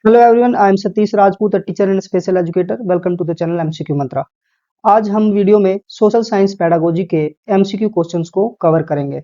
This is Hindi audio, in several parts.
Hello everyone, I am Satish Rajput, a teacher and special educator. Welcome to the channel MCQ Mantra. आज हम वीडियो में सोशल साइंस पेडागोजी के MCQ क्वेश्चंस को कवर करेंगे।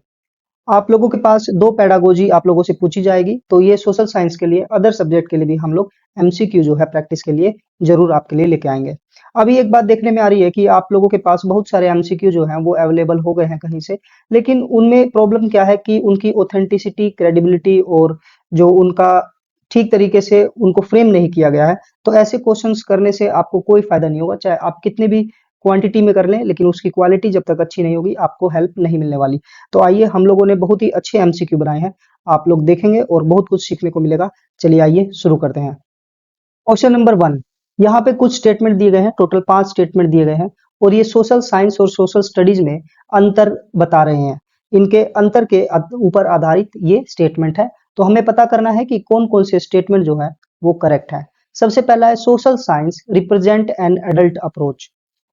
आप लोगों के पास दो पेडागोजी आप लोगों से पूछी जाएगी, तो ये सोशल साइंस के लिए, अदर सब्जेक्ट के लिए भी हम लोग MCQ जो है प्रैक्टिस के लिए जरूर आपके लिए लेके आएंगे। अभी एक बात देखने में आ रही है कि आप लोगों के पास बहुत सारे MCQ जो हैं वो अवेलेबल हो गए हैं कहीं से, लेकिन उनमें प्रॉब्लम क्या है कि उनकी ऑथेंटिसिटी, क्रेडिबिलिटी और जो उनका ठीक तरीके से उनको फ्रेम नहीं किया गया है। तो ऐसे क्वेश्चंस करने से आपको कोई फायदा नहीं होगा, चाहे आप कितने भी क्वांटिटी में कर लें, लेकिन उसकी क्वालिटी जब तक अच्छी नहीं होगी आपको हेल्प नहीं मिलने वाली। तो आइए, हम लोगों ने बहुत ही अच्छे MCQ बनाए हैं, आप लोग देखेंगे और बहुत कुछ सीखने को मिलेगा। चलिए आइए शुरू करते हैं। क्वेश्चन नंबर 1, यहाँ पे कुछ स्टेटमेंट दिए गए हैं, टोटल 5 स्टेटमेंट दिए गए हैं और ये सोशल साइंस और सोशल स्टडीज में अंतर बता रहे हैं। इनके अंतर के ऊपर आधारित ये स्टेटमेंट है, तो हमें पता करना है कि कौन कौन से स्टेटमेंट जो है वो करेक्ट है। सबसे पहला है social science represent an adult approach.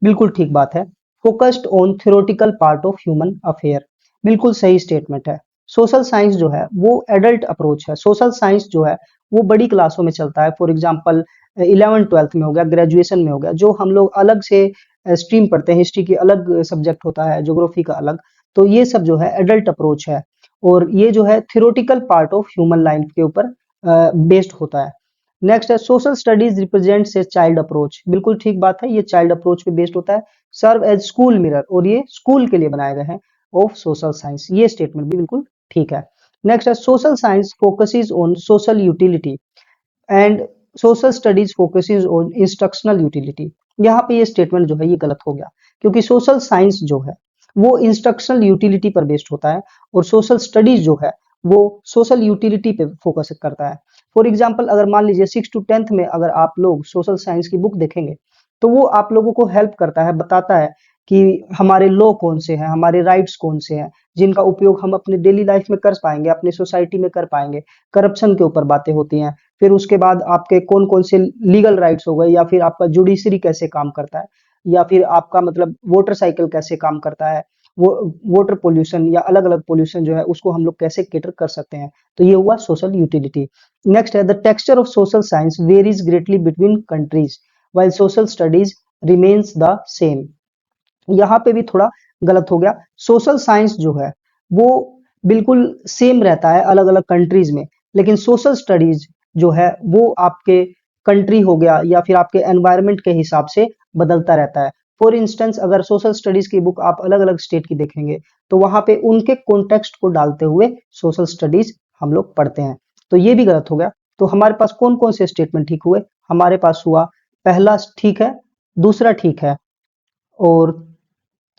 बिल्कुल ठीक बात है। Focused on theoretical part of human affair. बिल्कुल सही स्टेटमेंट है। सोशल साइंस जो है वो एडल्ट अप्रोच है। सोशल साइंस जो है वो बड़ी क्लासों में चलता है, फॉर एग्जाम्पल 11th-12th में हो गया, ग्रेजुएशन में हो गया, जो हम लोग अलग से स्ट्रीम पढ़ते हैं, हिस्ट्री की अलग सब्जेक्ट होता है, ज्योग्राफी का अलग। तो ये सब जो है एडल्ट अप्रोच है और ये जो है theoretical part of human life के ऊपर बेस्ड होता है। नेक्स्ट है social studies represents a child approach. बिल्कुल ठीक बात है, ये चाइल्ड अप्रोच पे बेस्ड होता है। सर्व एज स्कूल मिरर, और ये स्कूल के लिए बनाए गए हैं ऑफ सोशल साइंस। ये स्टेटमेंट भी बिल्कुल ठीक है। नेक्स्ट है social science focuses on social utility and social studies focuses on instructional utility. यहाँ पे ये स्टेटमेंट जो है ये गलत हो गया, क्योंकि सोशल साइंस जो है वो इंस्ट्रक्शनल यूटिलिटी पर बेस्ड होता है और सोशल स्टडीज जो है वो सोशल यूटिलिटी पे फोकस करता है। फॉर एग्जाम्पल, अगर मान लीजिए 6 to 10th में अगर आप लोग सोशल साइंस की बुक देखेंगे, तो वो आप लोगों को हेल्प करता है, बताता है कि हमारे लॉ कौन से हैं, हमारे राइट्स कौन से हैं, जिनका उपयोग हम अपने डेली लाइफ में कर पाएंगे, अपनी सोसाइटी में कर पाएंगे। करप्शन के ऊपर बातें होती हैं। फिर उसके बाद आपके कौन कौन से लीगल राइट्स हो गए, या फिर आपका जुडिशरी कैसे काम करता है, या फिर आपका मतलब वोटर साइकिल कैसे काम करता है, वो वोटर पोल्यूशन या अलग अलग पोल्यूशन जो है उसको हम लोग कैसे केटर कर सकते हैं। तो ये हुआ सोशल यूटिलिटी। नेक्स्ट है the texture of social science varies greatly between countries while social studies remains the same. यहाँ पे भी थोड़ा गलत हो गया। सोशल साइंस जो है वो बिल्कुल सेम रहता है अलग अलग कंट्रीज में, लेकिन सोशल स्टडीज जो है वो आपके कंट्री हो गया या फिर आपके एनवायरनमेंट के हिसाब से बदलता रहता है। फॉर इंस्टेंस, अगर सोशल स्टडीज की बुक आप अलग अलग स्टेट की देखेंगे, तो वहां पे उनके कॉन्टेक्स्ट को डालते हुए सोशल स्टडीज हम लोग पढ़ते हैं। तो ये भी गलत हो गया। तो हमारे पास कौन कौन से स्टेटमेंट ठीक हुए? हमारे पास हुआ पहला ठीक है, दूसरा ठीक है, और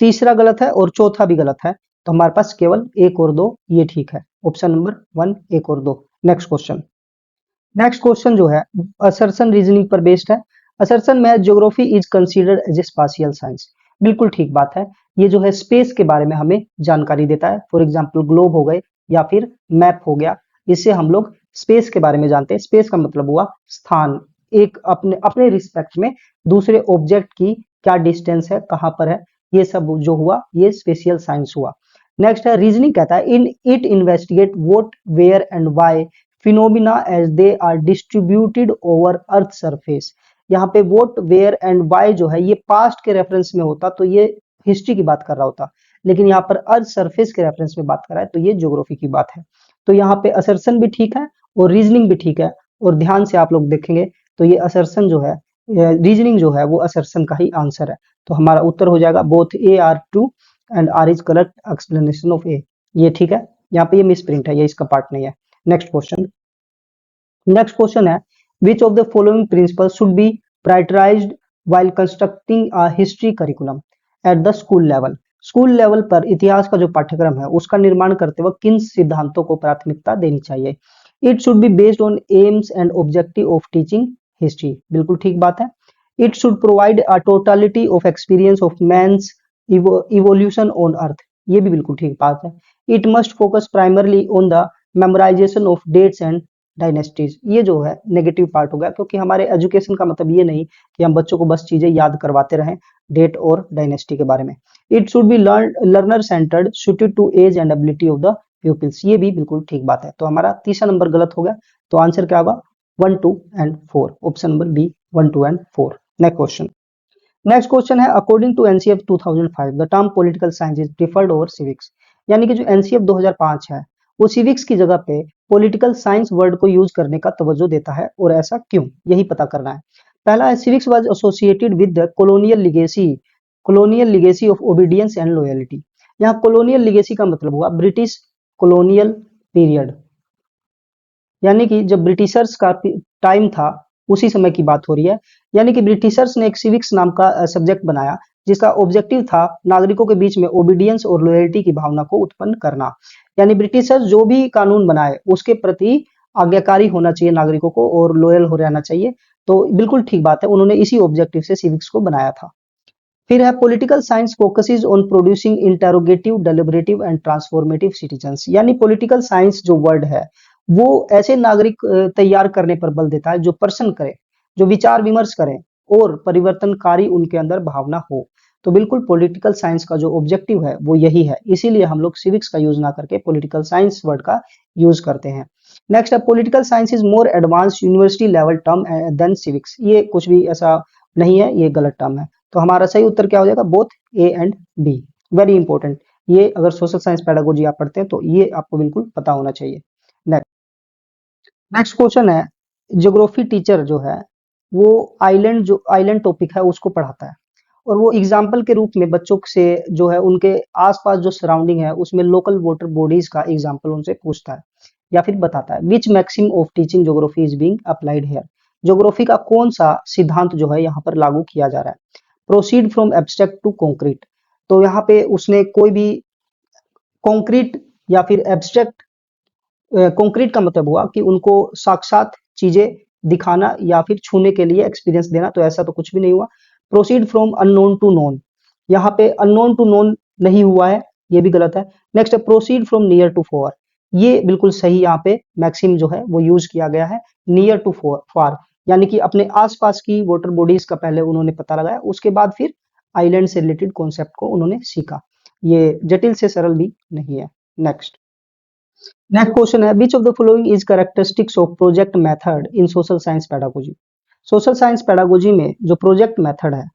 तीसरा गलत है, और चौथा भी गलत है। तो हमारे पास केवल 1 और 2 ये ठीक है। ऑप्शन नंबर 1, 1 और 2। Next question. नेक्स्ट क्वेश्चन जो है असर्शन रीजनिंग पर बेस्ड है। असर्शन में geography is considered as a spatial science. बिल्कुल ठीक बात है। ये जो है स्पेस के बारे में हमें जानकारी देता है। फॉर एग्जाम्पल ग्लोब हो गए या फिर मैप हो गया, इससे हम लोग स्पेस के बारे में जानते हैं। स्पेस का मतलब हुआ स्थान, एक अपने अपने रिस्पेक्ट में दूसरे ऑब्जेक्ट की क्या डिस्टेंस है, कहाँ पर है, ये सब जो हुआ ये स्पेशियल साइंस हुआ। नेक्स्ट है रीजनिंग, कहता है in it investigate what, where and why phenomena as they are distributed over earth surface. यहाँ पे वोट, वेयर एंड वाई जो है ये पास्ट के रेफरेंस में होता तो ये हिस्ट्री की बात कर रहा होता, लेकिन यहाँ पर अर्थ सरफेस के रेफरेंस में बात कर रहा है तो ये ज्योग्राफी की बात है। तो यहाँ पे असर्शन भी ठीक है और रीजनिंग भी ठीक है। और ध्यान से आप लोग देखेंगे तो ये असर्शन जो है, रीजनिंग जो है वो असर्शन का ही आंसर है। तो हमारा उत्तर हो जाएगा both A R true and R is correct explanation of A. ये ठीक है, यहाँ पे ये मिस प्रिंट है, ये इसका पार्ट नहीं है। Next question. नेक्स्ट क्वेश्चन है which of the following principle should be prioritised while constructing a history curriculum at the school level. School level पर इतिहास का जो पाठ्यक्रम है उसका निर्माण करते वक्त किन सिद्धांतों को प्राथमिकता देनी चाहिए? It should be based on aims and objective of teaching history. बिल्कुल ठीक बात है। It should provide a totality of experience of man's evolution on earth. ये भी बिल्कुल ठीक बात है। It must focus primarily on the memorisation of dates and dynasties. ये जो है नेगेटिव पार्ट हो गया, क्योंकि हमारे एजुकेशन का मतलब ये नहीं कि हम बच्चों को बस चीजें याद करवाते रहें डेट और डायनेस्टी के बारे में। It should be learner centred suited to age and ability of the pupils. ये भी बिल्कुल ठीक बात है। तो हमारा तीसरा नंबर गलत हो गया। तो आंसर क्या होगा? 1, 2 and 4। Option number B 1, 2 and 4। Next question है, according to NCF 2005 the term political science is preferred over civics. यानी कि जो एनसीएफ 2005 है वो सिविक्स की जगह पे पॉलिटिकल साइंस वर्ड को यूज करने का तवज्जो देता है, और ऐसा क्यों, यही पता करना है। पहला है, civics was associated with the colonial legacy of obedience and loyalty. यहाँ कॉलोनियल लिगेसी का मतलब हुआ ब्रिटिश कॉलोनियल पीरियड, यानी कि जब ब्रिटिशर्स का टाइम था उसी समय की बात हो रही है। यानी कि ब्रिटिशर्स ने एक सिविक्स नाम का सब्जेक्ट बनाया जिसका ऑब्जेक्टिव था नागरिकों के बीच में ओबीडियंस और लॉयल्टी की भावना को उत्पन्न करना। यानी ब्रिटिशर्स जो भी कानून बनाए उसके प्रति आज्ञाकारी होना चाहिए नागरिकों को, और लॉयल हो रहना चाहिए। तो बिल्कुल ठीक बात है, उन्होंने इसी ऑब्जेक्टिव से सिविक्स को बनाया था। फिर है, political science focuses on producing interrogative deliberative and transformative citizens. यानी पॉलिटिकल साइंस जो वर्ड है वो ऐसे नागरिक तैयार करने पर बल देता है जो पर्सन करे, जो विचार विमर्श करें और परिवर्तनकारी उनके अंदर भावना हो। तो बिल्कुल पॉलिटिकल साइंस का जो ऑब्जेक्टिव है वो यही है, इसीलिए हम लोग सिविक्स का यूज ना करके पॉलिटिकल साइंस वर्ड का यूज करते हैं। नेक्स्ट है, political science is more advance university level term than civics. ये कुछ भी ऐसा नहीं है, ये गलत टर्म है। तो हमारा सही उत्तर क्या हो जाएगा, both A and B. Very important, ये अगर सोशल साइंस पेडागोजी आप पढ़ते हैं तो ये आपको बिल्कुल पता होना चाहिए। नेक्स्ट क्वेश्चन है, ज्योग्राफी टीचर जो है वो आइलैंड टॉपिक है उसको पढ़ाता है, और वो एग्जाम्पल के रूप में बच्चों से जो है उनके आसपास जो सराउंडिंग है उसमें लोकल वाटर बॉडीज का एग्जाम्पल उनसे पूछता है या फिर बताता है। Which maxim of teaching geography is being applied here. Geography का कौन सा सिद्धांत जो है यहाँ पर लागू किया जा रहा है। Proceed from abstract to concrete. तो यहाँ पे उसने कोई भी कॉन्क्रीट या फिर एब्स्ट्रैक्ट, कॉन्क्रीट का मतलब हुआ कि उनको साक्षात चीजें दिखाना या फिर छूने के लिए एक्सपीरियंस देना, तो ऐसा तो कुछ भी नहीं हुआ। Proceed from unknown to known, यहाँ पे अननोन टू नोन नहीं हुआ है, ये भी गलत है। नेक्स्ट है, proceed from near to far. ये बिल्कुल सही, यहाँ पे मैक्सिम जो है वो यूज किया गया है, नियर टू फार। यानी कि अपने आसपास की वाटर बॉडीज का पहले उन्होंने पता लगाया, उसके बाद फिर आइलैंड से रिलेटेड कॉन्सेप्ट को उन्होंने सीखा। ये जटिल से सरल भी नहीं है। नेक्स्ट क्वेश्चन है, which of the following is characteristics of project method in social science pedagogy. Social science pedagogy में जो प्रोजेक्ट मेथड है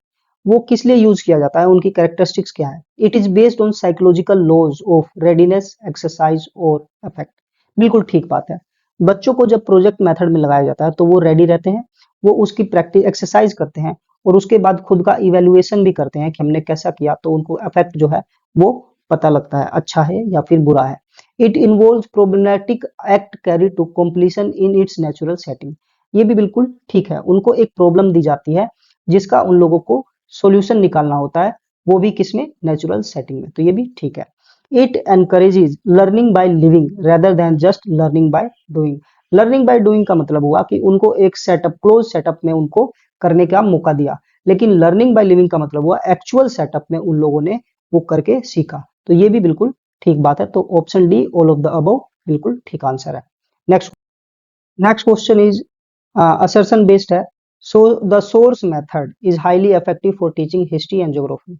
वो किस लिए यूज किया जाता है, उनकी कैरेक्टरिस्टिक्स क्या है। It is based on psychological laws of readiness, exercise और इफेक्ट। बिल्कुल ठीक बात है, बच्चों को जब प्रोजेक्ट मेथड में लगाया जाता है तो वो रेडी रहते हैं, वो उसकी प्रैक्टिस एक्सरसाइज करते हैं, और उसके बाद खुद का इवेल्युएशन भी करते हैं कि हमने कैसा किया, तो उनको इफेक्ट जो है वो पता लगता है, अच्छा है या फिर बुरा है। It involves problematic act carry to completion in its natural setting. ये भी बिल्कुल ठीक है, उनको एक प्रॉब्लम दी जाती है जिसका उन लोगों को सॉल्यूशन निकालना होता है, वो भी किसमें, नेचुरल सेटिंग में, तो ये भी ठीक है। It encourages learning by living rather than just learning by doing. Learning by doing का मतलब हुआ कि उनको एक सेटअप, क्लोज सेटअप में उनको करने का मौका दिया, लेकिन लर्निंग बाय लिविंग का मतलब हुआ एक्चुअल सेटअप में उन लोगों ने वो करके सीखा। तो ये भी बिल्कुल ठीक बात है, तो option D all of the above बिल्कुल ठीक आंसर है। Next next question is assertion based है। So the source method is highly effective for teaching history and geography.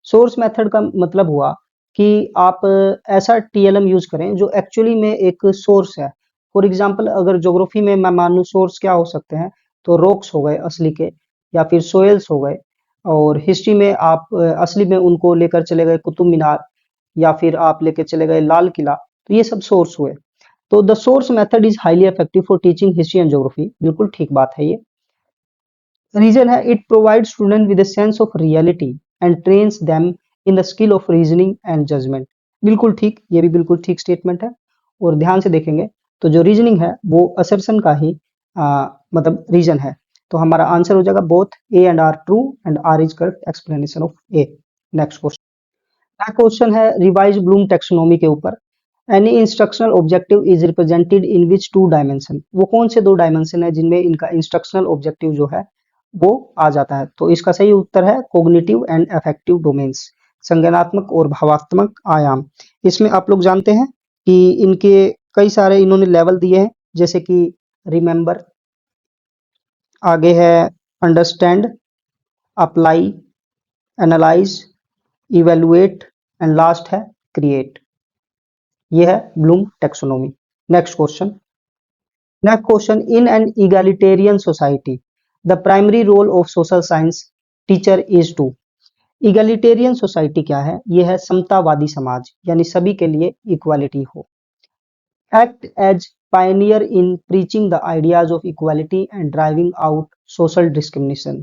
Source method का मतलब हुआ कि आप ऐसा टीएलएम यूज करें जो एक्चुअली में एक सोर्स है। फॉर एग्जांपल अगर ज्योग्राफी में मैं मानूं सोर्स क्या हो सकते हैं, तो रॉक्स हो गए असली के, या फिर सोयल्स हो गए, और हिस्ट्री में आप असली में उनको लेकर चले गए कुतुब मीनार, या फिर आप लेके चले गए लाल किला, तो ये सब सोर्स हुए। तो the source method is highly effective for teaching history and geography, बिल्कुल ठीक बात है ये। रीजन है, it provide student with sense of reality and trains them in the skill of reasoning and judgement. बिल्कुल ठीक, ये भी बिल्कुल ठीक स्टेटमेंट है। और ध्यान से देखेंगे तो जो रीजनिंग है वो असर्शन का ही मतलब रीजन है। तो हमारा आंसर हो जाएगा both A and R true and R is correct explanation of A. Next question है रिवाइज ब्लूम टेक्सोनोमी के ऊपर। Any instructional objective is represented in which two dimension. वो कौन से दो डायमेंशन है जिनमें इनका इंस्ट्रक्शनल ऑब्जेक्टिव जो है वो आ जाता है। तो इसका सही उत्तर है कोग्निटिव एंड अफेक्टिव डोमेन्स, संज्ञानात्मक और भावात्मक आयाम। इसमें आप लोग जानते हैं कि इनके कई सारे इन्होंने लेवल दिए हैं, जैसे कि रिमेंबर, आगे है understand, apply, analyse, evaluate and last है क्रिएट। ये है Bloom taxonomy. Next question, next question, in an egalitarian society the primary role of social science teacher is to. Egalitarian society क्या है? ये है समतावादी समाज, यानी सभी के लिए इक्वालिटी हो। Act as pioneer in preaching the ideas of equality and driving out social discrimination।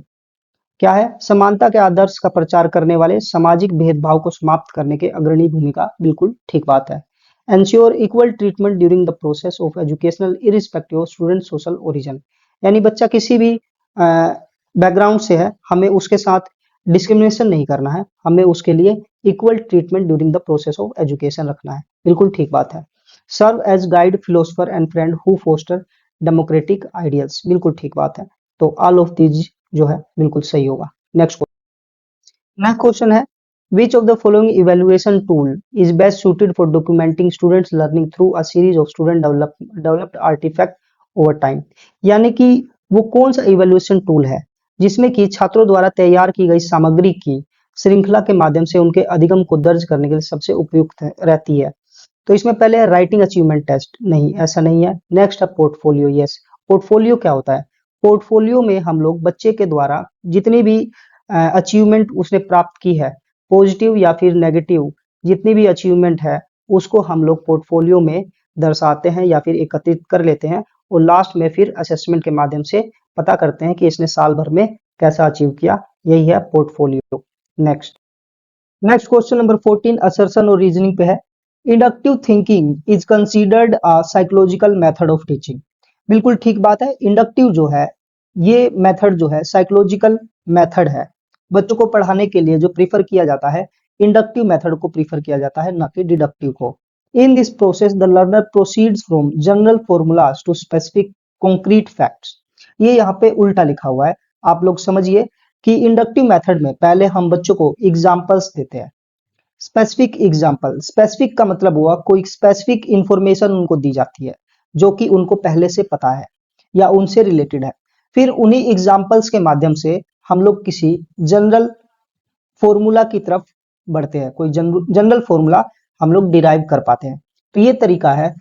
क्या है? समानता के आदर्श का प्रचार करने वाले, सामाजिक भेदभाव को समाप्त करने के अग्रणी भूमिका। बिल्कुल ठीक बात है। Ensure equal treatment during the process of educational irrespective of student social origin। यानी बच्चा किसी भी बैकग्राउंड से है, हमें उसके साथ डिस्क्रिमिनेशन नहीं करना है, हमें उसके लिए equal treatment during the process of education रखना है। बिल्कुल ठीक बात है। Serve as guide, philosopher and friend who foster democratic ideals. बिल्कुल ठीक बात है। तो ऑल ऑफ दीज जो है बिल्कुल सही होगा। नेक्स्ट क्वेश्चन है, which of the following evaluation tool is best suited for documenting students learning through a series of student developed artefact over time. यानी कि वो कौन सा इवेल्युएशन टूल है जिसमें कि छात्रों द्वारा तैयार की गई सामग्री की श्रृंखला के माध्यम से उनके अधिगम को दर्ज करने के लिए सबसे उपयुक्त रहती है। तो इसमें पहले राइटिंग अचीवमेंट टेस्ट, नहीं ऐसा नहीं है। नेक्स्ट है पोर्टफोलियो। यस, पोर्टफोलियो क्या होता है? पोर्टफोलियो में हम लोग बच्चे के द्वारा जितनी भी अचीवमेंट उसने प्राप्त की है, पॉजिटिव या फिर नेगेटिव, जितनी भी अचीवमेंट है उसको हम लोग पोर्टफोलियो में दर्शाते हैं या फिर एकत्रित कर लेते हैं, और लास्ट में फिर असेसमेंट के माध्यम से पता करते हैं कि इसने साल भर में कैसा अचीव किया। यही है portfolio. Next question number 14 assertion और रीजनिंग पे है। Inductive thinking is considered a psychological method of teaching. बिल्कुल ठीक बात है। इंडक्टिव जो है ये मेथड जो है साइकोलॉजिकल मेथड है। बच्चों को पढ़ाने के लिए जो प्रीफर किया जाता है, इंडक्टिव मेथड को प्रीफर किया जाता है, ना कि डिडक्टिव को। In this process the learner proceeds from general formulas to specific concrete facts. ये यहाँ पे उल्टा लिखा हुआ है, आप लोग समझिए कि इंडक्टिव मेथड में पहले हम बच्चों को एग्जाम्पल्स देते हैं। स्पेसिफिक एग्जाम्पल, स्पेसिफिक का मतलब हुआ कोई स्पेसिफिक इंफॉर्मेशन उनको दी जाती है जो कि उनको पहले से पता है या उनसे रिलेटेड है। फिर उन्हीं एग्जाम्पल्स के माध्यम से हम लोग किसी जनरल फॉर्मूला की तरफ बढ़ते हैं, कोई जनरल फॉर्मूला हम लोग डिराइव कर पाते हैं। तो ये तरीका है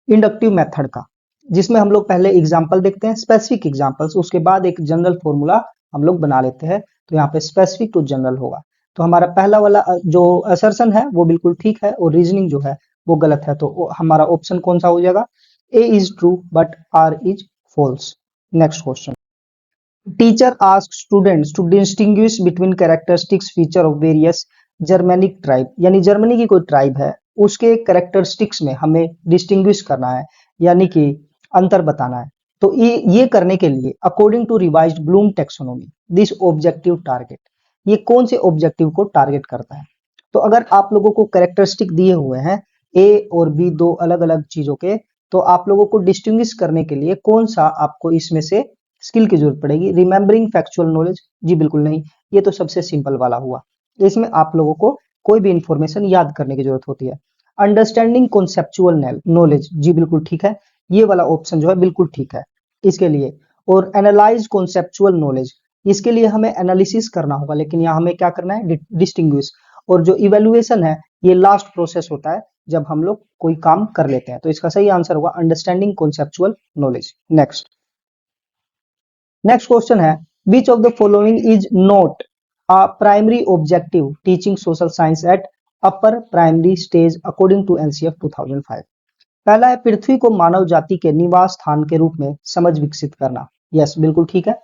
इंडक्टिव मेथड का, जिसमें हम लोग पहले एग्जाम्पल देखते हैं, स्पेसिफिक एग्जाम्पल्स, उसके बाद एक जनरल फॉर्मूला हम लोग बना लेते हैं। तो यहाँ पे स्पेसिफिक टू जनरल होगा। तो हमारा पहला वाला जो असर्शन है वो बिल्कुल ठीक है, और रीजनिंग जो है वो गलत है। तो हमारा ऑप्शन कौन सा हो जाएगा? A is true but R is false. Next question, teacher ask students to distinguish between characteristics feature of various Germanic tribe. यानी जर्मनी की कोई ट्राइब है, उसके कैरेक्टरिस्टिक्स में हमें डिस्टिंग्विश करना है, यानी कि अंतर बताना है। तो ये करने के लिए according to revised Bloom taxonomy this objective target, ये कौन से ऑब्जेक्टिव को टारगेट करता है? तो अगर आप लोगों को कैरेक्टरिस्टिक दिए हुए हैं ए और बी, दो अलग अलग चीजों के, तो आप लोगों को डिस्टिंग्विश करने के लिए कौन सा आपको इसमें से स्किल की जरूरत पड़ेगी? Remembering factual knowledge? जी बिल्कुल नहीं, ये तो सबसे सिंपल वाला हुआ। इसमें आप लोगों को कोई भी इंफॉर्मेशन याद करने की जरूरत होती है। Understanding conceptual knowledge? जी बिल्कुल ठीक है, ये वाला ऑप्शन जो है बिल्कुल ठीक है इसके लिए। और एनालाइज कॉन्सेप्चुअल नॉलेज, इसके लिए हमें एनालिसिस करना होगा, लेकिन यहाँ हमें क्या करना है? डिस्टिंग्विश। और जो इवेल्युएशन है ये लास्ट प्रोसेस होता है जब हम लोग कोई काम कर लेते हैं। तो इसका सही आंसर होगा understanding conceptual knowledge. Next question है, which of the following is not a primary objective teaching social science at upper primary stage according to NCF 2005। पहला है पृथ्वी को मानव जाति के निवास स्थान के रूप में समझ विकसित करना। यस बिल्कुल ठीक है।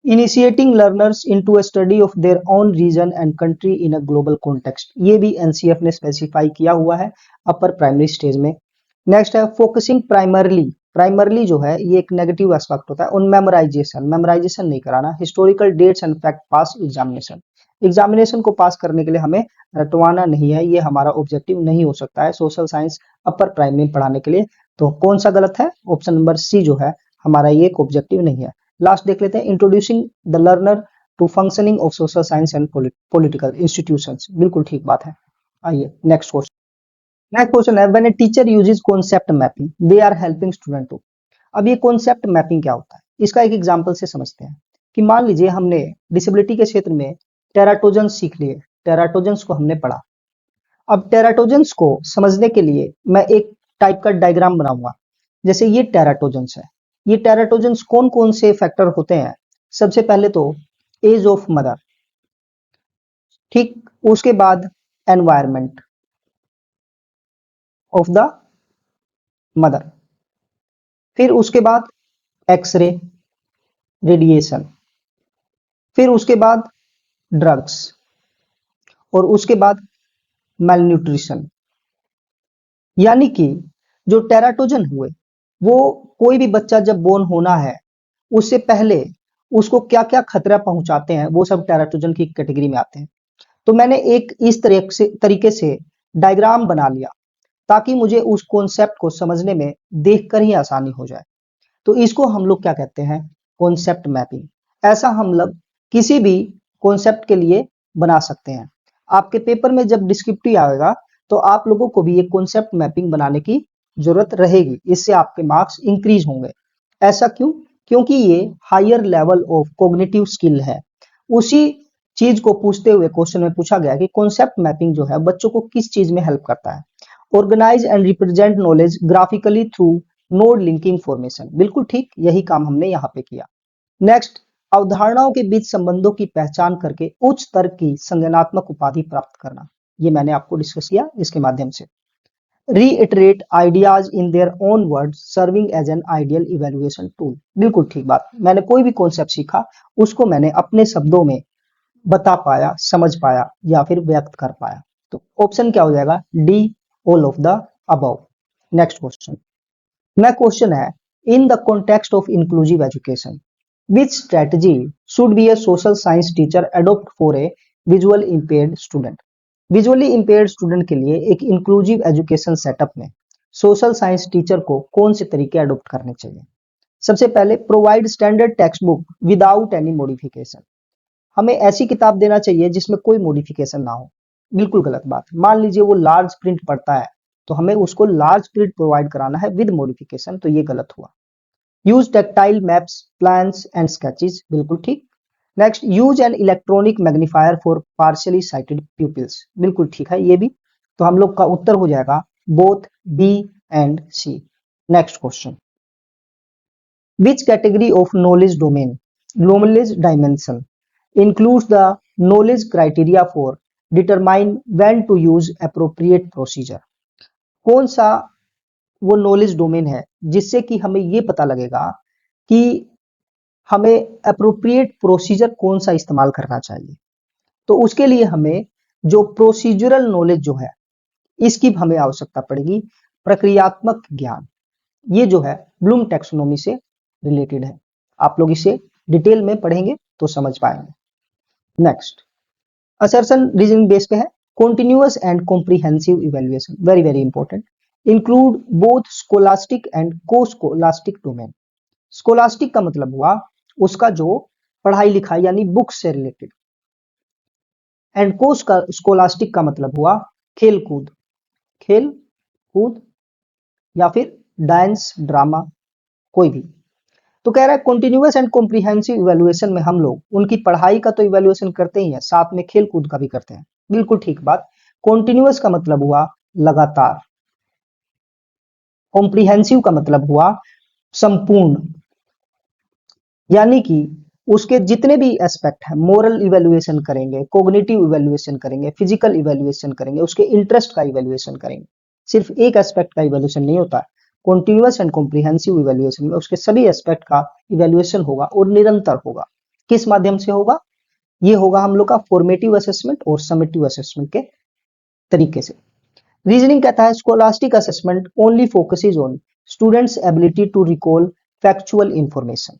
Initiating learners into a study of their own region and country in a global context, ये भी एनसीएफ ने स्पेसिफाई किया हुआ है अपर प्राइमरी स्टेज में। नेक्स्ट है फोकसिंग प्राइमरली, प्राइमरली जो है ये एक नेगेटिव एस्पेक्ट होता है ऑन मेमोराइजेशन, मेमोराइजेशन नहीं कराना, historical dates and fact pass examination, examination को पास करने के लिए हमें रटवाना नहीं है, ये हमारा ऑब्जेक्टिव नहीं हो सकता है सोशल साइंस अपर प्राइमरी में पढ़ाने के लिए। तो कौन सा गलत है? ऑप्शन नंबर सी जो है हमारा ये एक ऑब्जेक्टिव नहीं है। लास्ट देख लेते हैं, introducing the learner to functioning of social science and political institutions, बिल्कुल ठीक बात है। आइए नेक्स्ट क्वेश्चन। नेक्स्ट क्वेश्चन है, when a teacher uses concept mapping they are helping student to. अब ये कॉन्सेप्ट मैपिंग क्या होता है, इसका एक एग्जांपल से समझते हैं। कि मान लीजिए हमने डिसेबिलिटी के क्षेत्र में टेराटोजन्स सीख लिए, टेराटोजन्स को हमने पढ़ा। अब टेराटोजन्स को समझने के लिए मैं एक टाइप का डायग्राम बनाऊंगा। जैसे ये टेराटोजन्स है, ये टेराटोजेंस कौन कौन से फैक्टर होते हैं? सबसे पहले तो एज ऑफ मदर, ठीक, उसके बाद एनवायरमेंट ऑफ द मदर, फिर उसके बाद एक्सरे, रेडिएशन, फिर उसके बाद ड्रग्स, और उसके बाद malnutrition। यानी कि जो टेराटोजन हुए वो कोई भी बच्चा जब बोर्न होना है उससे पहले उसको क्या क्या खतरा पहुंचाते हैं वो सब टेराटोजन की कैटेगरी में आते हैं। तो मैंने एक इस तरीके से डायग्राम बना लिया ताकि मुझे उस कॉन्सेप्ट को समझने में देखकर ही आसानी हो जाए। तो इसको हम लोग क्या कहते हैं? Concept mapping. ऐसा हम लोग किसी भी कॉन्सेप्ट के लिए बना सकते हैं। आपके पेपर में जब डिस्क्रिप्टिव आएगा तो आप लोगों को भी एक कॉन्सेप्ट मैपिंग बनाने की जरूरत रहेगी, इससे आपके मार्क्स इंक्रीज होंगे। ऐसा क्यों? क्योंकि ये higher level of cognitive skill है। उसी चीज को पूछते हुए क्वेश्चन में पूछा गया कि कॉन्सेप्ट मैपिंग जो है बच्चों को किस चीज में हेल्प करता है? Organise and represent knowledge graphically through node linking formation. बिल्कुल ठीक, यही काम हमने यहाँ पे किया। नेक्स्ट, अवधारणाओं के बीच संबंधों की पहचान करके उच्च स्तर की संज्ञानात्मक उपाधि प्राप्त करना, ये मैंने आपको डिस्कस किया इसके माध्यम से। Reiterate ideas in their own words serving as an ideal evaluation tool. बिल्कुल ठीक बात, मैंने कोई भी कॉन्सेप्ट सीखा उसको मैंने अपने शब्दों में बता पाया, समझ पाया या फिर व्यक्त कर पाया। तो ऑप्शन क्या हो जाएगा? D, all of the above. Next question, next question है, in the context of inclusive education which strategy should be a social science teacher adopt for a visual impaired student. Visually impaired student के लिए एक इंक्लूसिव एजुकेशन सेटअप में सोशल साइंस टीचर को कौन से तरीके अडोप्ट करने चाहिए? सबसे पहले, provide standard text book without any modification. हमें ऐसी किताब देना चाहिए जिसमें कोई मॉडिफिकेशन ना हो। बिल्कुल गलत बात। मान लीजिए वो लार्ज प्रिंट पढ़ता है तो हमें उसको लार्ज प्रिंट प्रोवाइड कराना है विद मॉडिफिकेशन, तो ये गलत हुआ। Use tactile maps, plans and sketches. बिल्कुल ठीक। Next, use an electronic magnifier for partially sighted peoples. बिल्कुल ठीक है ये भी। तो हम लोग का उत्तर हो जाएगा both B and C. Next question, which category of knowledge domain, knowledge dimension includes the knowledge criteria for determine when to use appropriate procedure। कौन सा वो नॉलेज डोमेन है जिससे कि हमें ये पता लगेगा कि हमें अप्रोप्रिएट प्रोसीजर कौन सा इस्तेमाल करना चाहिए? तो उसके लिए हमें जो प्रोसीजरल नॉलेज जो है इसकी हमें आवश्यकता पड़ेगी। प्रक्रियात्मक ज्ञान, ये जो है ब्लूम टैक्सोनॉमी से रिलेटेड है। आप लोग इसे डिटेल में पढ़ेंगे तो समझ पाएंगे। नेक्स्ट, असर्शन रीजनिंग बेस पे है। Continuous and comprehensive evaluation, very very important, include both scholastic and को स्कोलास्टिक डोमेन। स्कोलास्टिक का मतलब हुआ उसका जो पढ़ाई लिखाई यानी बुक्स से रिलेटेड, एंड को स्कोलास्टिक का मतलब हुआ खेल कूद, खेल कूद या फिर डांस ड्रामा, कोई भी। तो कह रहा है कॉन्टिन्यूअस एंड कॉम्प्रिहेंसिव इवेल्युएशन में हम लोग उनकी पढ़ाई का तो इवेल्युएशन करते ही है, साथ में खेल कूद का भी करते हैं। बिल्कुल ठीक बात। कॉन्टिन्यूअस का मतलब हुआ लगातार, कॉम्प्रिहेंसिव का मतलब हुआ संपूर्ण, यानी कि उसके जितने भी एस्पेक्ट है, मोरल इवेल्युएशन करेंगे, कोग्निटिव इवेल्युएशन करेंगे, फिजिकल इवेल्युएशन करेंगे, उसके इंटरेस्ट का इवेल्युएशन करेंगे। सिर्फ एक एस्पेक्ट का इवेल्युएशन नहीं होता है। कॉन्टिन्यूअस एंड कॉम्प्रिहेंसिव इवेल्युएशन में उसके सभी एस्पेक्ट का इवेल्युएशन होगा और निरंतर होगा। किस माध्यम से होगा? ये होगा हम लोग का फॉर्मेटिव असेसमेंट और समेटिव असेसमेंट के तरीके से। रीजनिंग कहता है scholastic assessment only focuses on students ability to recall factual information,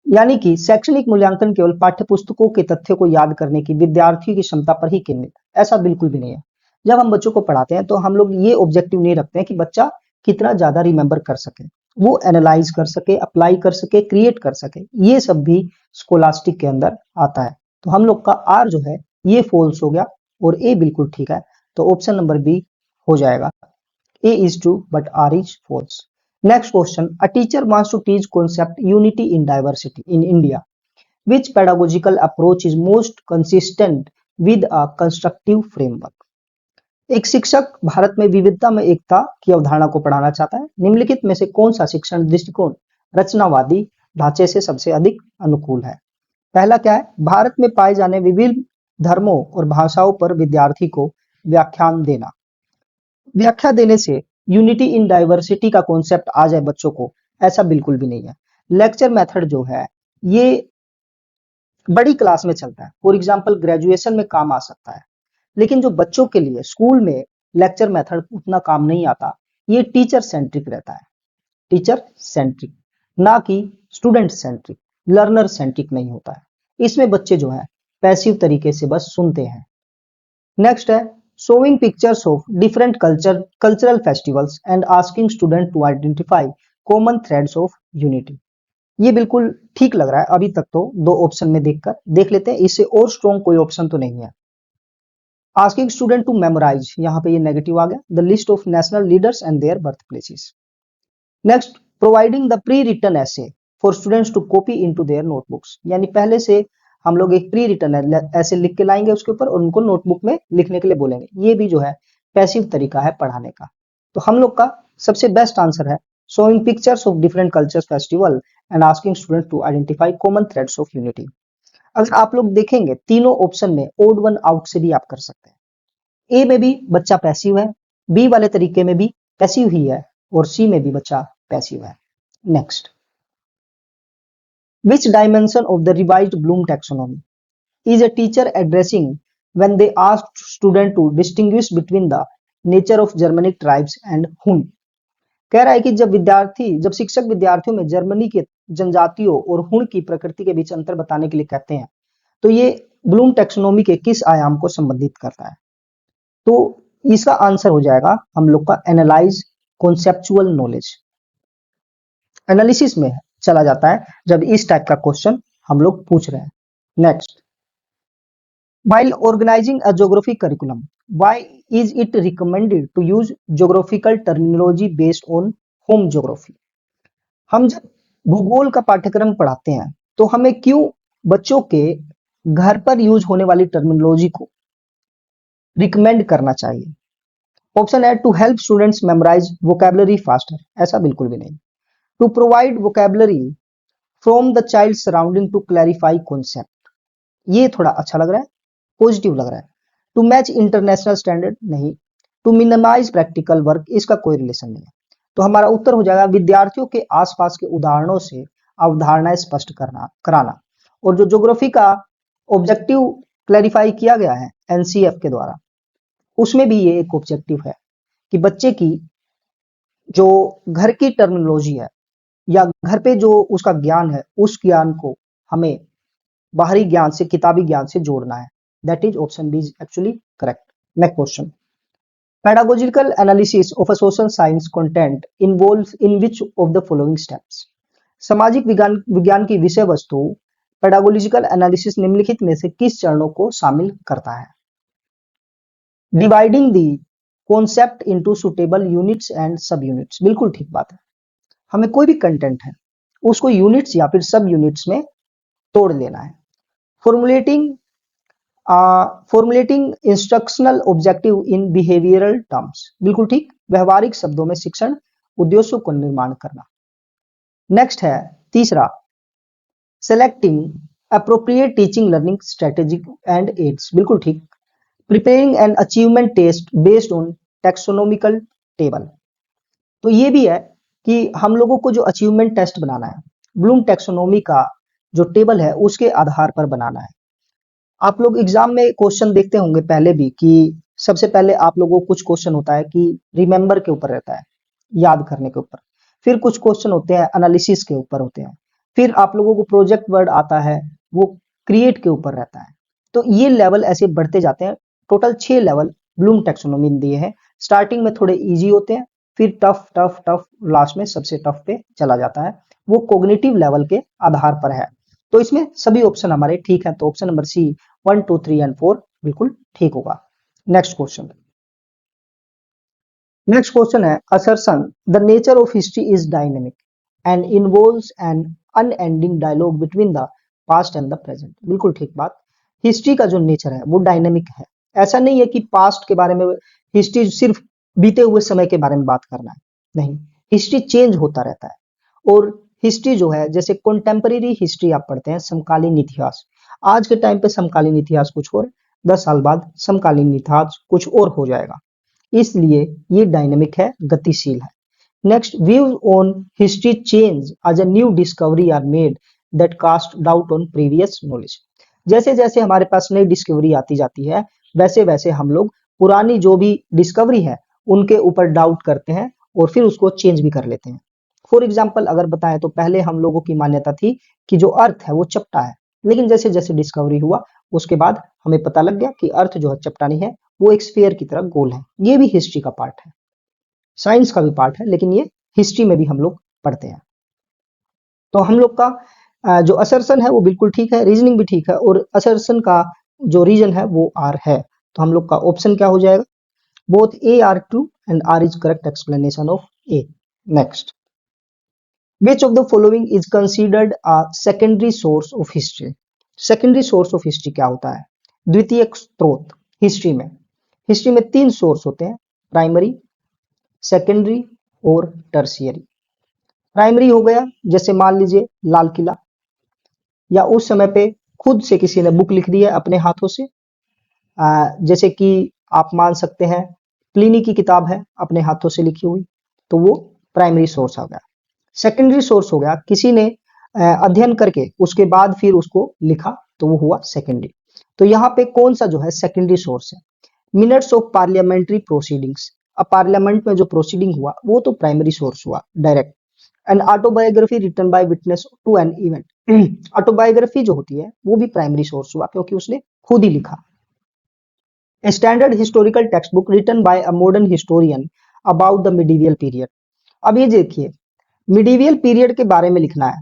यानी कि शैक्षणिक मूल्यांकन केवल पाठ्य पुस्तकों के तथ्यों को याद करने की विद्यार्थियों की क्षमता पर ही केंद्रित। ऐसा बिल्कुल भी नहीं है। जब हम बच्चों को पढ़ाते हैं तो हम लोग ये ऑब्जेक्टिव नहीं रखते हैं कि बच्चा कितना ज्यादा रिमेंबर कर सके, वो एनालाइज कर सके, अप्लाई कर सके, क्रिएट कर सके, ये सब भी स्कोलास्टिक के अंदर आता है। तो हम लोग का आर जो है ये फॉल्स हो गया और ए बिल्कुल ठीक है। तो ऑप्शन नंबर बी हो जाएगा। A is true but R is false. Next question. A teacher wants to teach concept unity in diversity in India. Which pedagogical approach is most consistent with a constructive framework? एक शिक्षक भारत में विविधता में एकता की अवधारणा को पढ़ाना चाहता है। निम्नलिखित में से कौन सा शिक्षण दृष्टिकोण रचनावादी ढांचे से सबसे अधिक अनुकूल है? पहला क्या है? भारत में पाए जाने विभिन्न धर्मों और भाषाओं पर विद्यार्थी को व्याख्यान देना। व्याख्या देने से यूनिटी इन डाइवर्सिटी का कॉन्सेप्ट आ जाए बच्चों को, ऐसा बिल्कुल भी नहीं है। लेक्चर मेथड जो है ये बड़ी क्लास में चलता है, फॉर एग्जाम्पल ग्रेजुएशन में काम आ सकता है, लेकिन जो बच्चों के लिए स्कूल में लेक्चर मेथड उतना काम नहीं आता। ये टीचर सेंट्रिक रहता है, टीचर सेंट्रिक, ना कि स्टूडेंट सेंट्रिक, लर्नर सेंट्रिक नहीं होता है। इसमें बच्चे जो है पैसिव तरीके से बस सुनते हैं। नेक्स्ट है showing pictures of different cultural festivals and asking student to identify common threads of unity. ये बिल्कुल ठीक लग रहा है अभी तक तो। दो ऑप्शन में देखकर देख लेते हैं, इससे और स्ट्रॉन्ग कोई ऑप्शन तो नहीं है। आस्किंग स्टूडेंट टू मेमोराइज, यहाँ पे ये नेगेटिव आ गया, the list of national leaders and their birth places. Next, providing the pre written essay for students to copy into their notebooks, यानी पहले से हम लोग एक प्री रिटन ऐसे लिख के लाएंगे उसके ऊपर और उनको नोटबुक में लिखने के लिए बोलेंगे। ये भी जो है पैसिव तरीका है पढ़ाने का। तो हम लोग का सबसे बेस्ट आंसर है showing pictures of different cultures festival and asking student to identify common threads of unity. अगर आप लोग देखेंगे तीनों ऑप्शन में ओड वन आउट से भी आप कर सकते हैं। ए में भी बच्चा पैसिव है, बी वाले तरीके में भी पैसिव ही है, और सी में भी बच्चा पैसिव है। Next, which dimension of the revised Bloom taxonomy is a teacher addressing when they asked student to distinguish between the nature of Germanic tribes and Hun? कह रहा है कि जब शिक्षक विद्यार्थियों में जर्मनी के जनजातियों और हुण की प्रकृति के बीच अंतर बताने के लिए कहते हैं, तो ये ब्लूम टैक्सोनॉमी के किस आयाम को संबंधित करता है? तो इसका आंसर हो जाएगा हम लोग का एनालाइज कॉन्सेप्चुअल नॉलेज। एनालिसिस में चला जाता है जब इस टाइप का क्वेश्चन हम लोग पूछ रहे हैं। Next, while organizing a geography curriculum, why is it recommended to use geographical terminology based on home geography? हम जब भूगोल का पाठ्यक्रम पढ़ाते हैं तो हमें क्यों बच्चों के घर पर यूज होने वाली टर्मिनोलॉजी को रिकमेंड करना चाहिए? ऑप्शन है to help students memorise vocabulary faster, ऐसा बिल्कुल भी नहीं। To provide vocabulary from the child surrounding to clarify concept, ये थोड़ा अच्छा लग रहा है, पॉजिटिव लग रहा है। टू मैच इंटरनेशनल स्टैंडर्ड, नहीं। टू मिनिमाइज प्रैक्टिकल वर्क, इसका कोई रिलेशन नहीं है। तो हमारा उत्तर हो जाएगा विद्यार्थियों के आसपास के उदाहरणों से अवधारणाएं स्पष्ट कराना। और जो ज्योग्राफी का ऑब्जेक्टिव क्लैरिफाई किया गया है एनसीएफ के द्वारा, उसमें भी ये एक ऑब्जेक्टिव है कि बच्चे की जो घर की टर्मिनोलॉजी है या घर पे जो उसका ज्ञान है, उस ज्ञान को हमें बाहरी ज्ञान से, किताबी ज्ञान से जोड़ना है। That is option B is actually correct. Next question, pedagogical analysis of a social science content involves in which of the following steps? सामाजिक विज्ञान की विषय वस्तु पेडागोजिकल एनालिसिस निम्नलिखित में से किस चरणों को शामिल करता है? Dividing the concept into suitable units and सब यूनिट्स, बिल्कुल ठीक बात है। हमें कोई भी कंटेंट है उसको यूनिट्स या फिर सब यूनिट्स में तोड़ लेना है। फॉर्मुलेटिंग इंस्ट्रक्शनल ऑब्जेक्टिव इन बिहेवियरल टर्म्स, बिल्कुल ठीक, व्यवहारिक शब्दों में शिक्षण उद्देश्यों को निर्माण करना। नेक्स्ट है तीसरा, selecting appropriate teaching learning strategy and aids, बिल्कुल ठीक। Preparing an achievement test based on taxonomical table, तो ये भी है कि हम लोगों को जो अचीवमेंट टेस्ट बनाना है ब्लूम टैक्सोनॉमी का जो टेबल है उसके आधार पर बनाना है। आप लोग एग्जाम में क्वेश्चन देखते होंगे पहले भी कि सबसे पहले आप लोगों को कुछ क्वेश्चन होता है कि रिमेंबर के ऊपर रहता है, याद करने के ऊपर। फिर कुछ क्वेश्चन होते हैं एनालिसिस के ऊपर होते हैं। फिर आप लोगों को प्रोजेक्ट वर्ड आता है, वो क्रिएट के ऊपर रहता है। तो ये लेवल ऐसे बढ़ते जाते हैं। टोटल 6 लेवल ब्लूम टैक्सोनॉमी ने दिए हैं। स्टार्टिंग में थोड़े इजी होते हैं, फिर टफ टफ टफ, लास्ट में सबसे टफ पे चला जाता है। वो कोग्निटिव लेवल के आधार पर है। तो इसमें सभी ऑप्शन हमारे ठीक है। तो ऑप्शन नंबर सी 1, 2, 3 एंड 4 बिल्कुल ठीक होगा। नेक्स्ट क्वेश्चन, है assertion the nature of history is dynamic and involves an unending dialogue between the past and the present, बिल्कुल ठीक बात। हिस्ट्री का जो नेचर है वो डायनेमिक है। ऐसा नहीं है कि पास्ट के बारे में हिस्ट्री सिर्फ बीते हुए समय के बारे में बात करना है, नहीं, हिस्ट्री चेंज होता रहता है। और हिस्ट्री जो है, जैसे कंटेम्परेरी हिस्ट्री आप पढ़ते हैं, समकालीन इतिहास, आज के टाइम पे समकालीन इतिहास कुछ और, 10 साल बाद समकालीन इतिहास कुछ और हो जाएगा, इसलिए ये डायनेमिक है, गतिशील है। Next, views on history change as a new discovery are made that cast doubt on previous knowledge. जैसे जैसे हमारे पास नई डिस्कवरी आती जाती है, वैसे वैसे हम लोग पुरानी जो भी डिस्कवरी है उनके ऊपर डाउट करते हैं और फिर उसको चेंज भी कर लेते हैं। फॉर एग्जाम्पल अगर बताएं तो पहले हम लोगों की मान्यता थी कि जो अर्थ है वो चपटा है, लेकिन जैसे जैसे डिस्कवरी हुआ उसके बाद हमें पता लग गया कि अर्थ जो है चपटा नहीं है, वो एक स्फीयर की तरह गोल है। ये भी हिस्ट्री का पार्ट है, साइंस का भी पार्ट है, लेकिन ये हिस्ट्री में भी हम लोग पढ़ते हैं। तो हम लोग का जो असर्शन है वो बिल्कुल ठीक है, रीजनिंग भी ठीक है, और असर्शन का जो रीजन है वो आर है। तो हम लोग का ऑप्शन क्या हो जाएगा? Both A R true and R is correct explanation of A. Next, which of the following is considered a secondary source of history? Secondary source of history क्या होता है? द्वितीयक स्रोत। हिस्ट्री में तीन सोर्स होते हैं, प्राइमरी, सेकेंडरी और टर्शियरी। प्राइमरी हो गया, जैसे मान लीजिए लाल किला, या उस समय पे खुद से किसी ने बुक लिख दी है अपने हाथों से, जैसे कि आप मान सकते हैं प्लिनी की किताब है अपने हाथों से लिखी हुई, तो वो प्राइमरी सोर्स आ गया। सेकेंडरी सोर्स हो गया, किसी ने अध्ययन करके उसके बाद फिर उसको लिखा, तो वो हुआ सेकेंडरी। तो यहाँ पे कौन सा जो है सेकेंडरी सोर्स है? मिनट्स ऑफ पार्लियामेंट्री प्रोसीडिंग्स, अब पार्लियामेंट में जो प्रोसीडिंग हुआ वो तो प्राइमरी सोर्स हुआ direct. An autobiography written by witness to an event, autobiography जो होती है वो भी प्राइमरी सोर्स हुआ क्योंकि उसने खुद ही लिखा। A standard historical textbook written by a modern historian about the medieval period। अब ये देखिए, मिडीवियल पीरियड के बारे में लिखना है,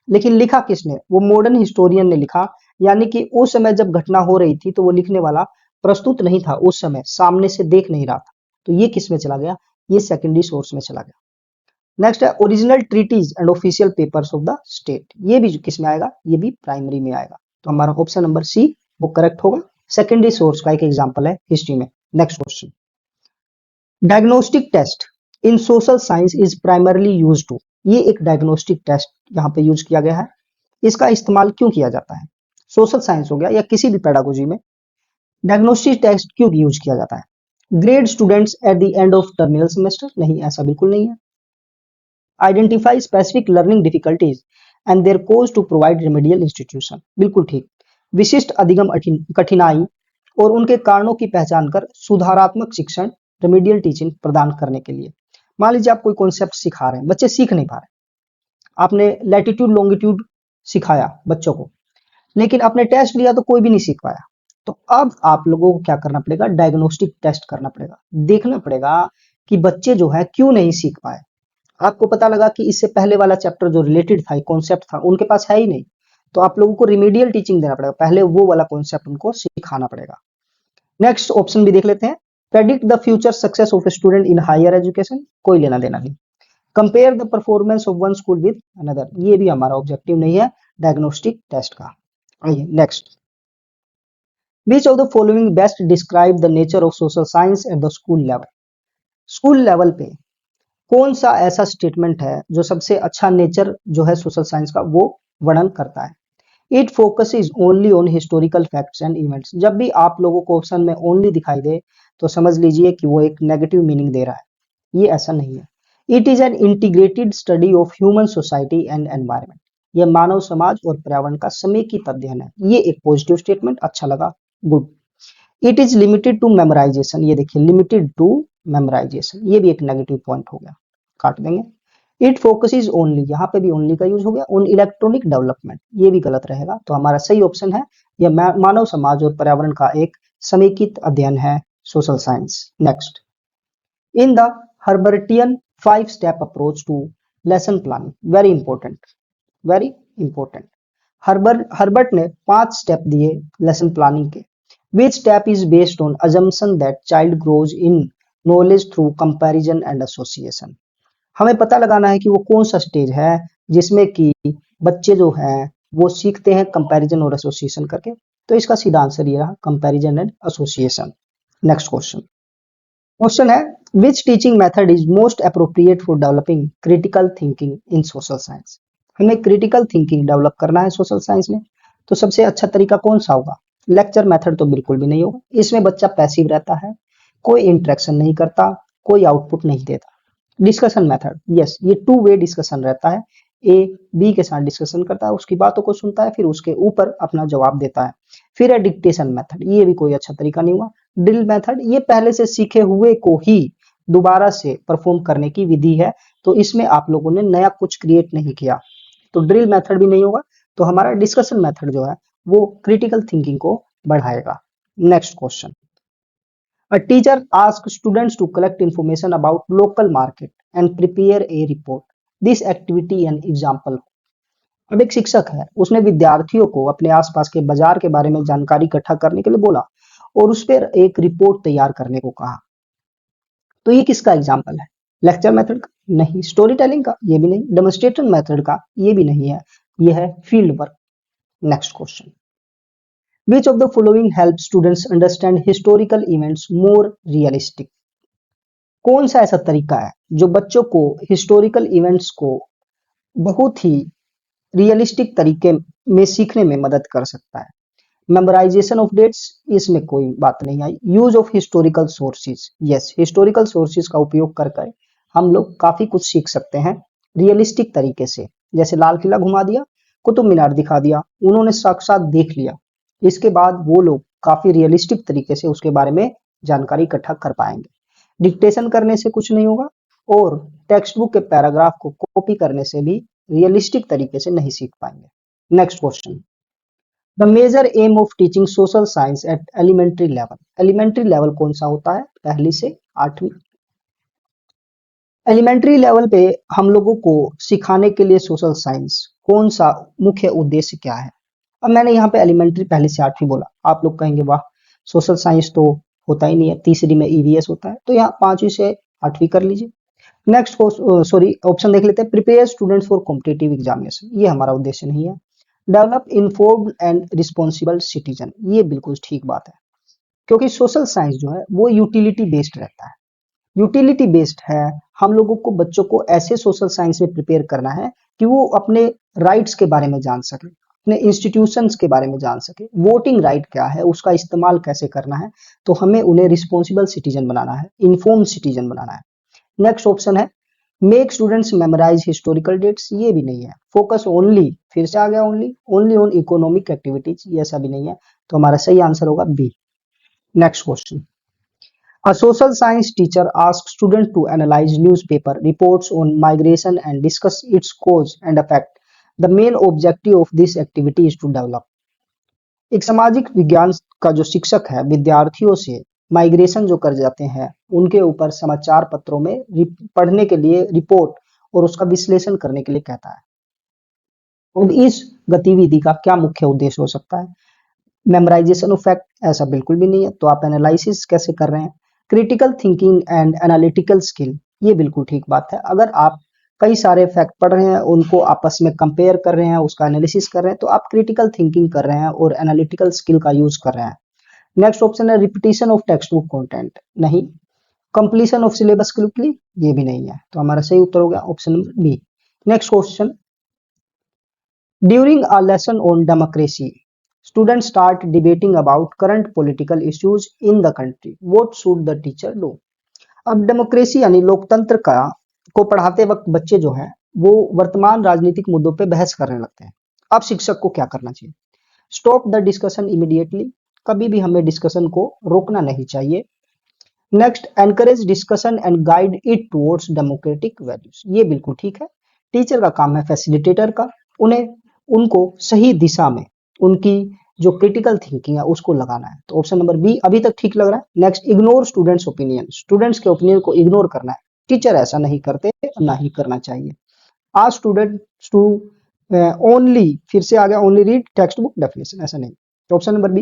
लेकिन लिखा किसने? वो मॉडर्न हिस्टोरियन ने लिखा, यानी कि उस समय जब घटना हो रही थी तो वो लिखने वाला प्रस्तुत नहीं था, उस समय सामने से देख नहीं रहा था, तो ये किस में चला गया? ये सेकेंडरी सोर्स में चला गया। नेक्स्ट है original treaties and official papers of the state, ये भी किस में आएगा? ये भी प्राइमरी में आएगा। तो हमारा ऑप्शन नंबर सी वो करेक्ट होगा, सेकेंडरी सोर्स का एक एग्जांपल है हिस्ट्री में। Next question, diagnostic test in social science is primarily used to, ये एक डायग्नोस्टिक टेस्ट यहाँ पे यूज किया गया है, इसका इस्तेमाल क्यों किया जाता है? सोशल साइंस हो गया या किसी भी पेडागोजी में डायग्नोस्टिक टेस्ट क्यों यूज किया जाता है? Grade students at the end of terminal semester? नहीं, ऐसा बिल्कुल नहीं है। Identify specific learning difficulties and their cause to provide remedial institution? बिल्कुल ठीक। विशिष्ट अधिगम कठिनाई और उनके कारणों की पहचान कर सुधारात्मक शिक्षण, रेमेडियल टीचिंग प्रदान करने के लिए। मान लीजिए आप कोई कॉन्सेप्ट सिखा रहे हैं, बच्चे सीख नहीं पा रहे, आपने लैटिट्यूड लॉन्गिट्यूड सिखाया बच्चों को, लेकिन आपने टेस्ट लिया तो कोई भी नहीं सीख पाया, तो अब आप लोगों को क्या करना पड़ेगा? डायग्नोस्टिक टेस्ट करना पड़ेगा, देखना पड़ेगा कि बच्चे जो है क्यों नहीं सीख पाए। आपको पता लगा कि इससे पहले वाला चैप्टर जो रिलेटेड था, कॉन्सेप्ट था, उनके पास है ही नहीं, तो आप लोगों को रिमीडियल टीचिंग देना पड़ेगा, पहले वो वाला कॉन्सेप्ट उनको सिखाना पड़ेगा। नेक्स्ट ऑप्शन भी देख लेते हैं, predict the future success of a student in higher education, कोई लेना देना नहीं। Compare the performance of one school with another, ये भी हमारा ऑब्जेक्टिव नहीं है डायग्नोस्टिक टेस्ट का। आइए next, which of the following best describe the nature of social science eight the school level? School level पे कौन सा ऐसा स्टेटमेंट है जो सबसे अच्छा नेचर जो है सोशल साइंस का वो वर्णन करता है? It focuses only on historical facts and events. जब भी आप लोगों को ऑप्शन में ओनली दिखाई दे तो समझ लीजिए कि वो एक नेगेटिव मीनिंग दे रहा है, ये ऐसा नहीं है। It is an integrated study of human society and environment, यह मानव समाज और पर्यावरण का समेकित अध्ययन है। ये एक पॉजिटिव स्टेटमेंट, अच्छा लगा, good. It is limited to memorisation, ये देखिए लिमिटेड टू मेमोराइजेशन, ये भी एक नेगेटिव पॉइंट हो गया, काट देंगे। इट फोकसेस ओनली, यहाँ पे भी ओनली का यूज हो गया, ऑन इलेक्ट्रॉनिक डेवलपमेंट, ये भी गलत रहेगा। तो हमारा सही ऑप्शन है यह मानव समाज और पर्यावरण का एक समेकित अध्ययन है social science. Next, in the Herbartian 5 step approach to lesson planning, very important, very important. Herbart ने 5 स्टेप दिए लेसन प्लानिंग के। Which step is based on assumption that child grows in knowledge through comparison and association? हमें पता लगाना है कि वो कौन सा स्टेज है जिसमें कि बच्चे जो हैं वो सीखते हैं कंपैरिजन और एसोसिएशन करके। तो इसका सीधा आंसर ये रहा, comparison and association. Next question, question है, which teaching method is most appropriate for developing critical thinking in social science. हमें क्रिटिकल थिंकिंग डेवलप करना है सोशल साइंस में, तो सबसे अच्छा तरीका कौन सा होगा? लेक्चर मेथड तो बिल्कुल भी नहीं होगा, इसमें बच्चा पैसिव रहता है, कोई इंटरेक्शन नहीं करता, कोई आउटपुट नहीं देता। डिस्कशन मेथड, यस, ये टू वे डिस्कशन रहता है। ए बी के साथ डिस्कशन करता है, उसकी बातों को सुनता है, फिर उसके ऊपर अपना जवाब देता है। फिर है डिक्टेशन मेथड, ये भी कोई अच्छा तरीका नहीं हुआ। ड्रिल मेथड, ये पहले से सीखे हुए को ही दोबारा से परफॉर्म करने की विधि है, तो इसमें आप लोगों ने नया कुछ क्रिएट नहीं किया, तो ड्रिल मेथड भी नहीं होगा। तो हमारा डिस्कशन मेथड जो है वो क्रिटिकल थिंकिंग को बढ़ाएगा। Next question, a teacher asks students to collect information about local market and prepare a report. This activity an example. अब एक शिक्षक है, उसने विद्यार्थियों को अपने आसपास के बाजार के बारे में जानकारी इकट्ठा करने के लिए बोला और उस पर एक रिपोर्ट तैयार करने को कहा। तो ये किसका एग्जाम्पल है? लेक्चर मेथड का नहीं, स्टोरी टेलिंग का ये भी नहीं, डेमोन्स्ट्रेशन मेथड का ये भी नहीं है, ये है field work. Next question, which of the following help students understand historical events more realistic? कौन सा ऐसा तरीका है जो बच्चों को हिस्टोरिकल इवेंट्स को बहुत ही रियलिस्टिक तरीके में सीखने में मदद कर सकता है? मेमोराइजेशन ऑफ डेट्स, इसमें कोई बात नहीं आई। Use of historical sources, yes, historical sources का उपयोग कर हम लोग काफी कुछ सीख सकते हैं रियलिस्टिक तरीके से। जैसे लाल किला घुमा दिया, कुतुब मीनार दिखा दिया, उन्होंने साक्षात देख लिया, इसके बाद वो लोग काफी रियलिस्टिक तरीके से उसके बारे में जानकारी इकट्ठा कर पाएंगे। डिक्टेशन करने से कुछ नहीं होगा और टेक्स्ट बुक के पैराग्राफ को कॉपी करने से भी रियलिस्टिक तरीके से नहीं सीख पाएंगे। Next question, the major aim of teaching social science at elementary level. Elementary level कौन सा होता है? पहली से आठवीं। एलिमेंट्री लेवल पे हम लोगों को सिखाने के लिए सोशल साइंस कौन सा मुख्य उद्देश्य क्या है? अब मैंने यहाँ पे एलिमेंट्री पहली से आठवीं बोला, आप लोग कहेंगे वाह, सोशल साइंस तो होता ही नहीं है, तीसरी में ईवीएस होता है, तो यहाँ पांचवी से आठवीं कर लीजिए। नेक्स्ट सॉरी ऑप्शन देख लेते हैं, prepare students for competitive examination, ये हमारा उद्देश्य नहीं है। Develop informed and responsible citizen, ये बिल्कुल ठीक बात है, क्योंकि सोशल साइंस जो है वो यूटिलिटी बेस्ड रहता है। यूटिलिटी बेस्ड है, हम लोगों को बच्चों को ऐसे सोशल साइंस में प्रिपेयर करना है कि वो अपने राइट्स के बारे में जान सके, अपने इंस्टीट्यूशंस के बारे में जान सके, वोटिंग राइट क्या है, उसका इस्तेमाल कैसे करना है, तो हमें उन्हें रिस्पॉन्सिबल सिटीजन बनाना है, इन्फॉर्म सिटीजन बनाना है। नेक्स्ट ऑप्शन है make students memorise historical dates, ये भी नहीं है। फोकस ओनली, फिर से आ गया only, only on economic activities, ये ऐसा भी नहीं है, तो हमारा सही आंसर होगा B. Next question, a social science teacher asks students to analyze newspaper reports on migration and discuss its cause and effect. The main objective of this activity is to develop. एक सामाजिक विज्ञान का जो शिक्षक है विद्यार्थियों से माइग्रेशन जो कर जाते हैं उनके ऊपर समाचार पत्रों में पढ़ने के लिए रिपोर्ट और उसका विश्लेषण करने के लिए कहता है। अब इस गतिविधि का क्या मुख्य उद्देश्य हो सकता है? मेमोराइजेशन ऑफ फैक्ट, ऐसा बिल्कुल भी नहीं है, तो आप एनालिसिस कैसे कर रहे हैं? Critical thinking and analytical skill, ये बिल्कुल ठीक बात है। अगर आप कई सारे फैक्ट पढ़ रहे हैं, उनको आपस में कंपेयर कर रहे हैं, उसका एनालिसिस कर रहे हैं, तो आप क्रिटिकल थिंकिंग कर रहे हैं और एनालिटिकल स्किल का यूज कर रहे हैं। नेक्स्ट ऑप्शन है repetition of text book content, नहीं। कंप्लीशन ऑफ सिलेबस क्विकली, ये भी नहीं है, तो हमारा सही उत्तर हो गया option number B. Next question, during a lesson on democracy students start debating about current political issues in the country. What should the teacher do? अब डेमोक्रेसी यानी लोकतंत्र का को पढ़ाते वक्त बच्चे जो है वो वर्तमान राजनीतिक मुद्दों पे बहस करने लगते हैं। अब शिक्षक को क्या करना चाहिए? स्टॉप द डिस्कशन इमीडिएटली, कभी भी हमें डिस्कशन को रोकना नहीं चाहिए। Next, encourage discussion and guide it towards democratic values, ये बिल्कुल ठीक है। टीचर का काम है फैसिलिटेटर का, उन्हें उनको सही दिशा में उनकी जो क्रिटिकल थिंकिंग है उसको लगाना है, तो ऑप्शन नंबर बी अभी तक ठीक लग रहा है। Next, ignore students opinion, students के ओपिनियन को इग्नोर करना है, टीचर ऐसा नहीं करते, ना ही करना चाहिए। आज स्टूडेंट्स टू ओनली, फिर से आ गया only read text book definition, ऐसा नहीं, तो ऑप्शन नंबर बी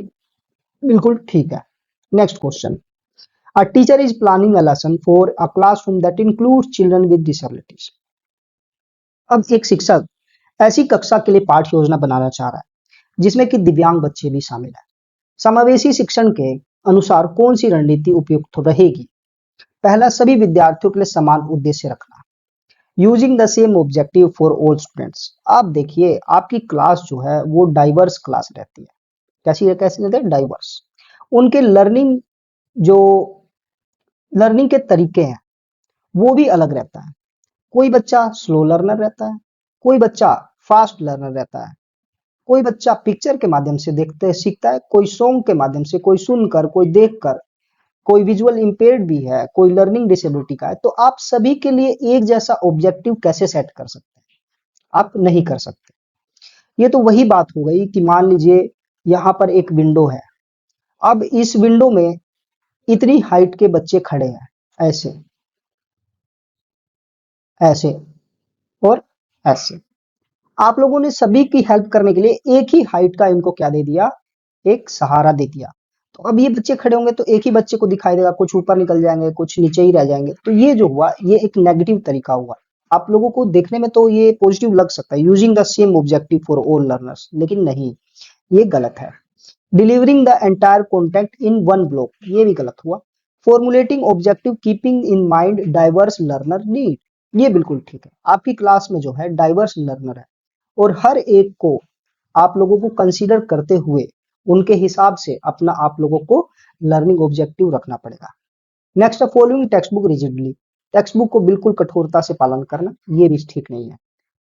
बिल्कुल ठीक है। Next question, a teacher is planning a lesson for a classroom that includes children with disabilities. अब एक शिक्षक ऐसी कक्षा के लिए पाठ योजना बनाना चाह रहा है जिसमें कि दिव्यांग बच्चे भी शामिल हैं। समावेशी शिक्षण के अनुसार कौन सी रणनीति उपयुक्त रहेगी? पहला, सभी विद्यार्थियों के लिए समान उद्देश्य रखना। Using the same objective for all students. आप देखिए आपकी क्लास जो है वो डाइवर्स क्लास रहती है। कैसी रहती है? डाइवर्स। उनके जो लर्निंग के तरीके हैं वो भी अलग रहता है। कोई बच्चा स्लो लर्नर रहता है, कोई बच्चा फास्ट लर्नर रहता है, कोई बच्चा पिक्चर के माध्यम से देखते सीखता है, कोई सॉन्ग के माध्यम से, कोई सुनकर, कोई देखकर, कोई विजुअल इम्पेयर्ड भी है, कोई लर्निंग डिसेबिलिटी का है। तो आप सभी के लिए एक जैसा ऑब्जेक्टिव कैसे सेट कर सकते हैं? आप नहीं कर सकते। ये तो वही बात हो गई कि मान लीजिए यहाँ पर एक विंडो है। अब इस विंडो में इतनी हाइट के बच्चे खड़े हैं, ऐसे, ऐसे और ऐसे। आप लोगों ने सभी की हेल्प करने के लिए एक ही हाइट का इनको क्या दे दिया? एक सहारा दे दिया। तो अब ये बच्चे खड़े होंगे तो एक ही बच्चे को दिखाई देगा, कुछ ऊपर निकल जाएंगे, कुछ नीचे ही रह जाएंगे। तो ये जो हुआ ये एक नेगेटिव तरीका हुआ। आप लोगों को देखने में तो ये पॉजिटिव लग सकता है, using the same objective for all learners, लेकिन नहीं, ये गलत है। Delivering the entire content in one block, ये भी गलत हुआ। Formulating objective keeping in mind diverse learner need, ये बिल्कुल ठीक है। आपकी क्लास में जो है डाइवर्स लर्नर है और हर एक को आप लोगों को कंसीडर करते हुए उनके हिसाब से अपना आप लोगों को लर्निंग ऑब्जेक्टिव रखना पड़ेगा। Next, following text book rigidly, text book को बिल्कुल कठोरता से पालन करना, ये भी ठीक नहीं है।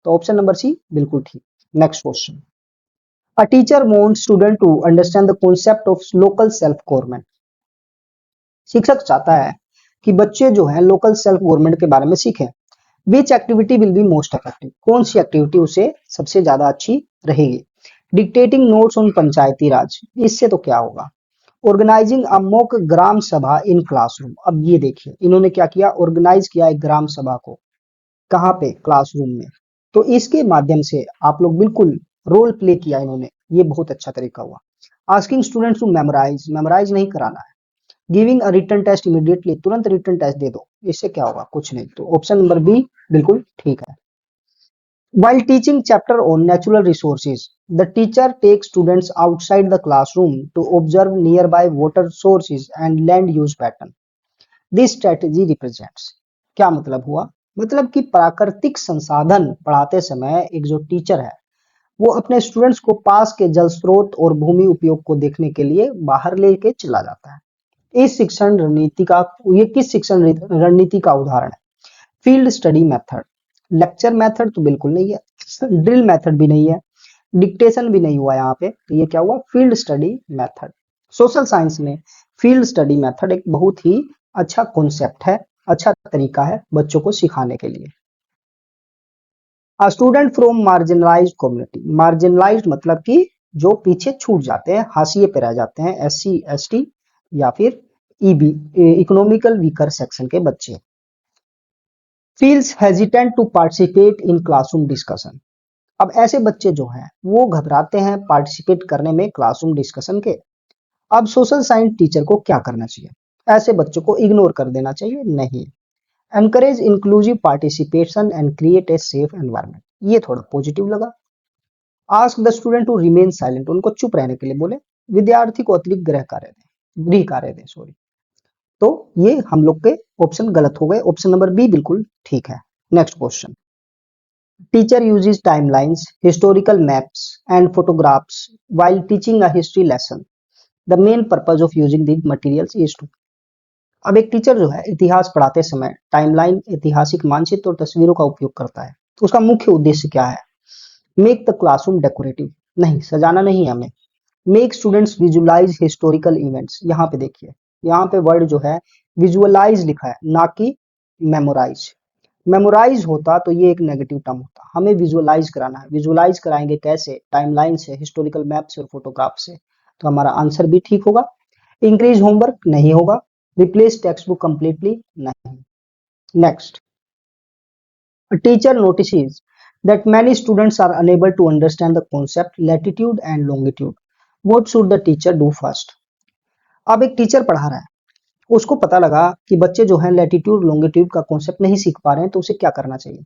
तो ऑप्शन नंबर सी बिल्कुल ठीक। Next question, a teacher wants student to understand the concept of local self government. शिक्षक चाहता है कि बच्चे जो है लोकल सेल्फ गवर्नमेंट के बारे में सीखें। Which activity will be most effective, कौन सी एक्टिविटी उसे सबसे ज्यादा अच्छी रहेगी? Dictating notes on panchayati raj, इससे तो क्या होगा? ऑर्गेनाइजिंग अ मॉक ग्राम सभा इन क्लासरूम, अब ये देखिए इन्होंने क्या किया, ऑर्गेनाइज किया एक ग्राम सभा को, कहाँ पे? क्लासरूम में। तो इसके माध्यम से आप लोग बिल्कुल रोल प्ले किया इन्होंने, ये बहुत अच्छा तरीका हुआ। Asking students to memorise, memorise नहीं कराना है। Giving a written test immediately, तुरंत रिटन टेस्ट दे दो, इससे क्या होगा? कुछ नहीं। तो ऑप्शन नंबर बी बिल्कुल ठीक है। While teaching chapter on natural resources, the teacher takes students outside the classroom to observe nearby water sources and land use pattern. This strategy represents, क्या मतलब हुआ? मतलब कि प्राकृतिक संसाधन पढ़ाते समय एक जो टीचर है वो अपने स्टूडेंट्स को पास के जल स्रोत और भूमि उपयोग को देखने के लिए बाहर लेके चला जाता है। इस शिक्षण रणनीति का, ये किस शिक्षण रणनीति का उदाहरण है? Field study method. Lecture method तो बिल्कुल नहीं है, ड्रिल मेथड भी नहीं है, डिक्टेशन भी नहीं हुआ यहाँ पे। तो ये क्या हुआ? Field study method. Social science में फील्ड स्टडी मेथड एक बहुत ही अच्छा कॉन्सेप्ट है, अच्छा तरीका है बच्चों को सिखाने के लिए। Student from marginalised community, marginalised मतलब कि जो पीछे छूट जाते हैं, हाशिए पे रह जाते हैं, SC ST या फिर EB, इकोनॉमिकल वीकर सेक्शन के बच्चे। Feels hesitant to participate in classroom discussion, अब ऐसे बच्चे जो हैं वो घबराते हैं पार्टिसिपेट करने में क्लासरूम डिस्कशन के। अब सोशल साइंस टीचर को क्या करना चाहिए? ऐसे बच्चों को इग्नोर कर देना चाहिए? नहीं। Encourage inclusive participation and create a safe environment, ये थोड़ा पॉजिटिव लगा। Ask the student to remain silent, उनको चुप रहने के लिए बोले। विद्यार्थी को अतिरिक्त गृह कार्य दें, सॉरी। तो ये हम लोग के ऑप्शन गलत हो गए, ऑप्शन नंबर बी बिल्कुल ठीक है। Next question, teacher uses timelines, historical maps and photographs while teaching a history lesson. The main purpose of using these materials is to, अब एक टीचर जो है इतिहास पढ़ाते समय टाइमलाइन, ऐतिहासिक मानचित्र और तस्वीरों का उपयोग करता है। तो उसका मुख्य उद्देश्य क्या है? मेक द क्लासरूम डेकोरेटिव, नहीं सजाना नहीं है हमें। Make students visualise historical events, यहाँ पे देखिए, यहाँ पे वर्ड जो है विजुअलाइज लिखा है, ना कि मेमोराइज। मेमोराइज होता तो ये एक नेगेटिव टर्म होता, हमें विजुअलाइज कराना है। विजुअलाइज कराएंगे कैसे? टाइमलाइन से, हिस्टोरिकल मैप से और फोटोग्राफ से। तो हमारा आंसर भी ठीक होगा। इंक्रीज होमवर्क नहीं होगा। रिप्लेस टेक्स्ट बुक कंप्लीटली नहीं। Next, teacher notices that many students are unable to understand the concept latitude and longitude. What should the teacher do first? अब एक टीचर पढ़ा रहा है, उसको पता लगा कि बच्चे जो हैं लैटिट्यूड लॉन्गिट्यूड का कॉन्सेप्ट नहीं सीख पा रहे हैं, तो उसे क्या करना चाहिए?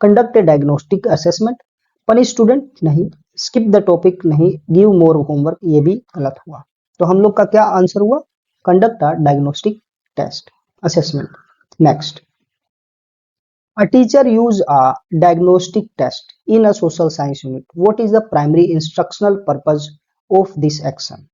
Conduct a diagnostic assessment, punish student नहीं, स्किप द टॉपिक नहीं, गिव मोर होमवर्क, ये भी गलत हुआ। तो हम लोग का क्या आंसर हुआ? Conduct a diagnostic test assessment. Next, a teacher use a diagnostic test in a social science unit. What is the primary instructional purpose of this action?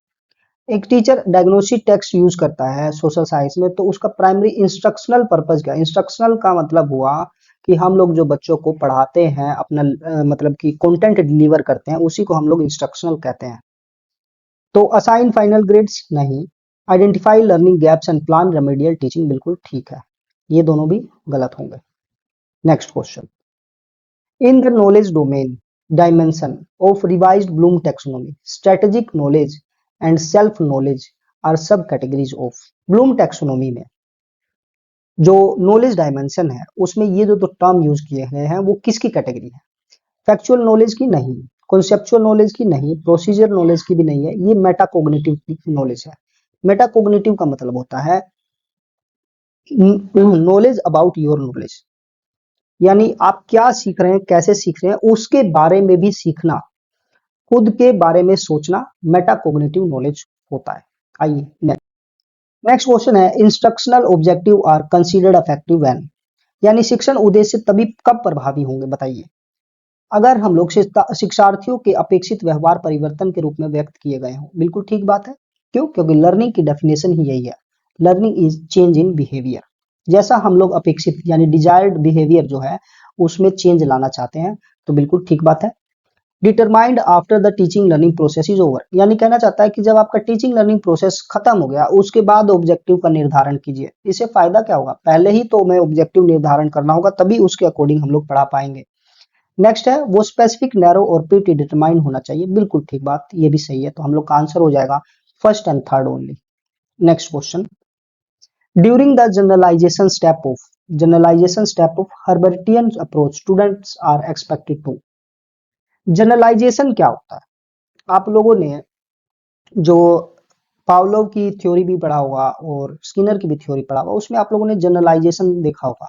एक टीचर डायग्नोस्टिक टेस्ट यूज करता है सोशल साइंस में, तो उसका प्राइमरी इंस्ट्रक्शनल पर्पस क्या है? इंस्ट्रक्शनल का मतलब हुआ कि हम लोग जो बच्चों को पढ़ाते हैं, अपना मतलब कि कंटेंट डिलीवर करते हैं, उसी को हम लोग इंस्ट्रक्शनल कहते हैं। तो असाइन फाइनल ग्रेड्स नहीं, identify learning gaps and plan remedial teaching बिल्कुल ठीक है, ये दोनों भी गलत होंगे। Next question, in the knowledge domain dimension of revised Bloom taxonomy, strategic knowledge and self knowledge are subcategories of Bloom taxonomy में जो नॉलेज डायमेंशन है उसमें ये जो टर्म यूज किए गए हैं वो किसकी कैटेगरी है? फैक्चुअल नॉलेज की नहीं, कॉन्सेप्चुअल नॉलेज की नहीं, प्रोसीजर नॉलेज की भी नहीं है, ये मेटाकोग्निटिव नॉलेज है। मेटाकोग्निटिव का मतलब होता है नॉलेज अबाउट योर नॉलेज, यानी आप क्या सीख रहे हैं, कैसे सीख रहे हैं, उसके बारे में भी सीखना, खुद के बारे में सोचना मेटाकोग्निटिव नॉलेज होता है। आइए नेक्स्ट क्वेश्चन है, instructional objective are considered effective when, यानी शिक्षण उद्देश्य तभी कब प्रभावी होंगे बताइए? अगर हम लोग शिक्षार्थियों के अपेक्षित व्यवहार परिवर्तन के रूप में व्यक्त किए गए हों। बिल्कुल ठीक बात है। क्यों? क्योंकि लर्निंग की डेफिनेशन ही यही है, learning is change in behaviour. जैसा हम लोग अपेक्षित यानी डिजायर्ड बिहेवियर जो है उसमें चेंज लाना चाहते हैं, तो बिल्कुल ठीक बात है। Determined after the teaching learning process is over, यानी कहना चाहता है कि जब आपका टीचिंग लर्निंग प्रोसेस खत्म हो गया उसके बाद ऑब्जेक्टिव का निर्धारण कीजिए। इससे फायदा क्या होगा? पहले ही तो हमें ऑब्जेक्टिव निर्धारण करना होगा, तभी उसके अकॉर्डिंग हम लोग पढ़ा पाएंगे। नेक्स्ट है, वो स्पेसिफिक, नैरो और प्री डिटरमाइंड होना चाहिए। बिल्कुल ठीक बात, ये भी सही है। तो हम लोग का आंसर हो जाएगा first and third only. Next question, during the generalization step of Herbartian approach students are expected to. Generalization क्या होता है? आप लोगों ने जो पावलोव की थ्योरी भी पढ़ा होगा और स्किनर की भी थ्योरी पढ़ा होगा, उसमें आप लोगों ने जनरलाइजेशन देखा होगा।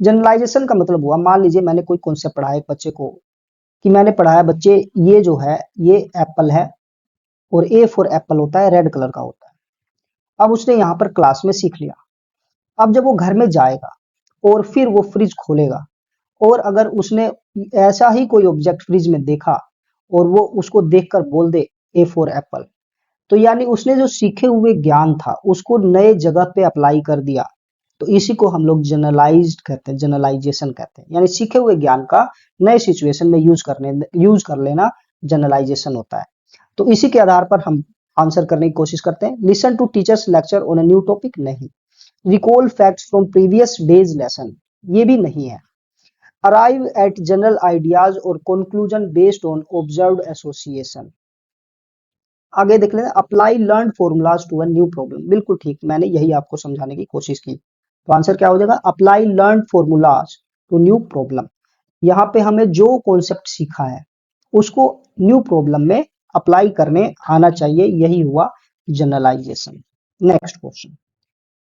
जनरलाइजेशन का मतलब हुआ, मान लीजिए मैंने कोई कॉन्सेप्ट पढ़ाया एक बच्चे को, कि मैंने पढ़ाया बच्चे ये जो है ये एप्पल है और ए फॉर एप्पल होता है, रेड कलर का होता है। अब उसने यहाँ पर क्लास में सीख लिया। अब जब वो घर में जाएगा और फिर वो फ्रिज खोलेगा और अगर उसने ऐसा ही कोई ऑब्जेक्ट फ्रिज में देखा और वो उसको देखकर बोल दे ए फॉर एप्पल, तो यानी उसने जो सीखे हुए ज्ञान था उसको नए जगह पे अप्लाई कर दिया। तो इसी को हम लोग जनरलाइज्ड कहते हैं, जनरलाइजेशन कहते हैं, यानी सीखे हुए ज्ञान का नए सिचुएशन में यूज कर लेना जनरलाइजेशन होता है। तो इसी के आधार पर हम आंसर करने की कोशिश करते हैं। Listen to teachers lecture on a new topic, नहीं। Recall facts from previous days lesson, ये भी नहीं है। अराइव एट जनरल आइडियाज और conclusion based on observed association. आगे देख लेते हैं, apply learn formulas to a new problem. बिल्कुल ठीक, मैंने यही आपको समझाने की कोशिश की। तो आंसर क्या हो जाएगा? Apply learn formulas to new problem. यहाँ पे हमें जो कॉन्सेप्ट सीखा है उसको न्यू प्रॉब्लम में अप्लाई करने आना चाहिए, यही हुआ generalisation. Next question,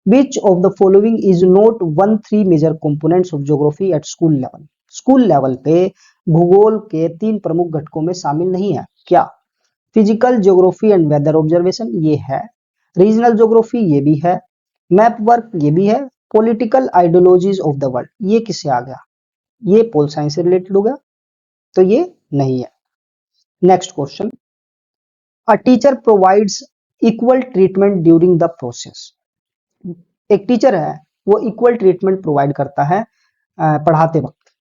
which of the following is not one three major components of geography at school level. School level पे भूगोल के 3 प्रमुख घटकों में शामिल नहीं है। क्या? Physical geography and weather observation, ये है। रीजनल ज्योग्राफी, ये भी है। मैप वर्क, ये भी है। Political ideologies of the world, ये किससे आ गया? ये पोल साइंस से रिलेटेड हो गया, तो ये नहीं है। Next question, a teacher provides equal treatment during the process. एक टीचर है वो इक्वल ट्रीटमेंट प्रोवाइड करता है पढ़ाते वक्त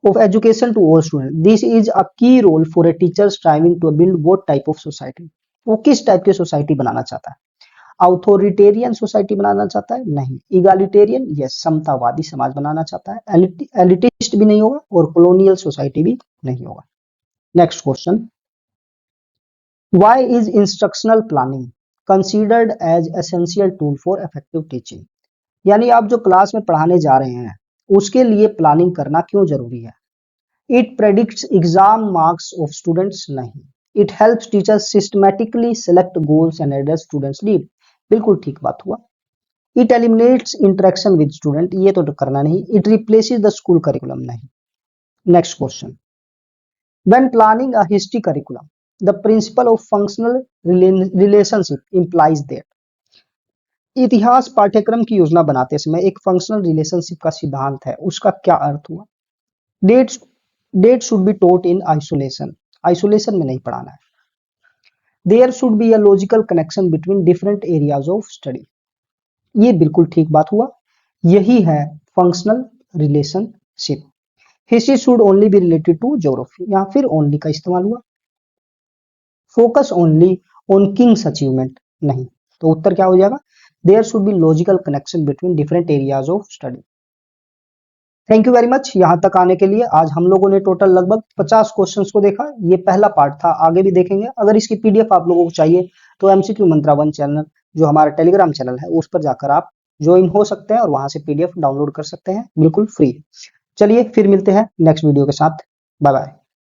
of education to all student. This is a key role for a teacher striving to build what type of society. वो किस टाइप की सोसाइटी बनाना चाहता है? ऑथोरिटेरियन सोसाइटी बनाना चाहता है? नहीं। इगालिटेरियन, यस, समतावादी समाज बनाना चाहता है। एलिटिस्ट भी नहीं होगा और कॉलोनियल सोसाइटी भी नहीं होगा। Next question, why is instructional planning considered as essential tool for effective teaching. यानी आप जो क्लास में पढ़ाने जा रहे हैं उसके लिए प्लानिंग करना क्यों जरूरी है? It predicts exam marks of students, नहीं। It helps teachers systematically select goals and address students need, बिल्कुल ठीक बात हुआ। It eliminates interaction with student, ये तो करना नहीं। It replaces the school curriculum, नहीं। Next question, when planning a history curriculum the principle of functional relationship implies that। इतिहास पाठ्यक्रम की योजना बनाते समय एक फंक्शनल रिलेशनशिप का सिद्धांत है, उसका क्या अर्थ हुआ? Dates date should be taught in isolation, isolation में नहीं पढ़ाना है। There should be a logical connection between different areas of study, ये बिल्कुल ठीक बात हुआ, यही है functional relationship. History should only be related to geography, यहाँ फिर ओनली का इस्तेमाल हुआ। Focus only on kings achievement, नहीं, तो उत्तर क्या हो जाएगा? There should be logical connection between different areas of study. Thank you very much यहाँ तक आने के लिए। आज हम लोगों ने टोटल लगभग 50 क्वेश्चंस को देखा, ये पहला पार्ट था, आगे भी देखेंगे। अगर इसकी पीडीएफ आप लोगों को चाहिए तो एमसीक्यू मंत्रा 1 चैनल, जो हमारा टेलीग्राम चैनल है, उस पर जाकर आप ज्वाइन हो सकते हैं और वहां से पीडीएफ डाउनलोड कर सकते हैं, बिल्कुल फ्री। चलिए फिर मिलते हैं नेक्स्ट वीडियो के साथ। Bye bye.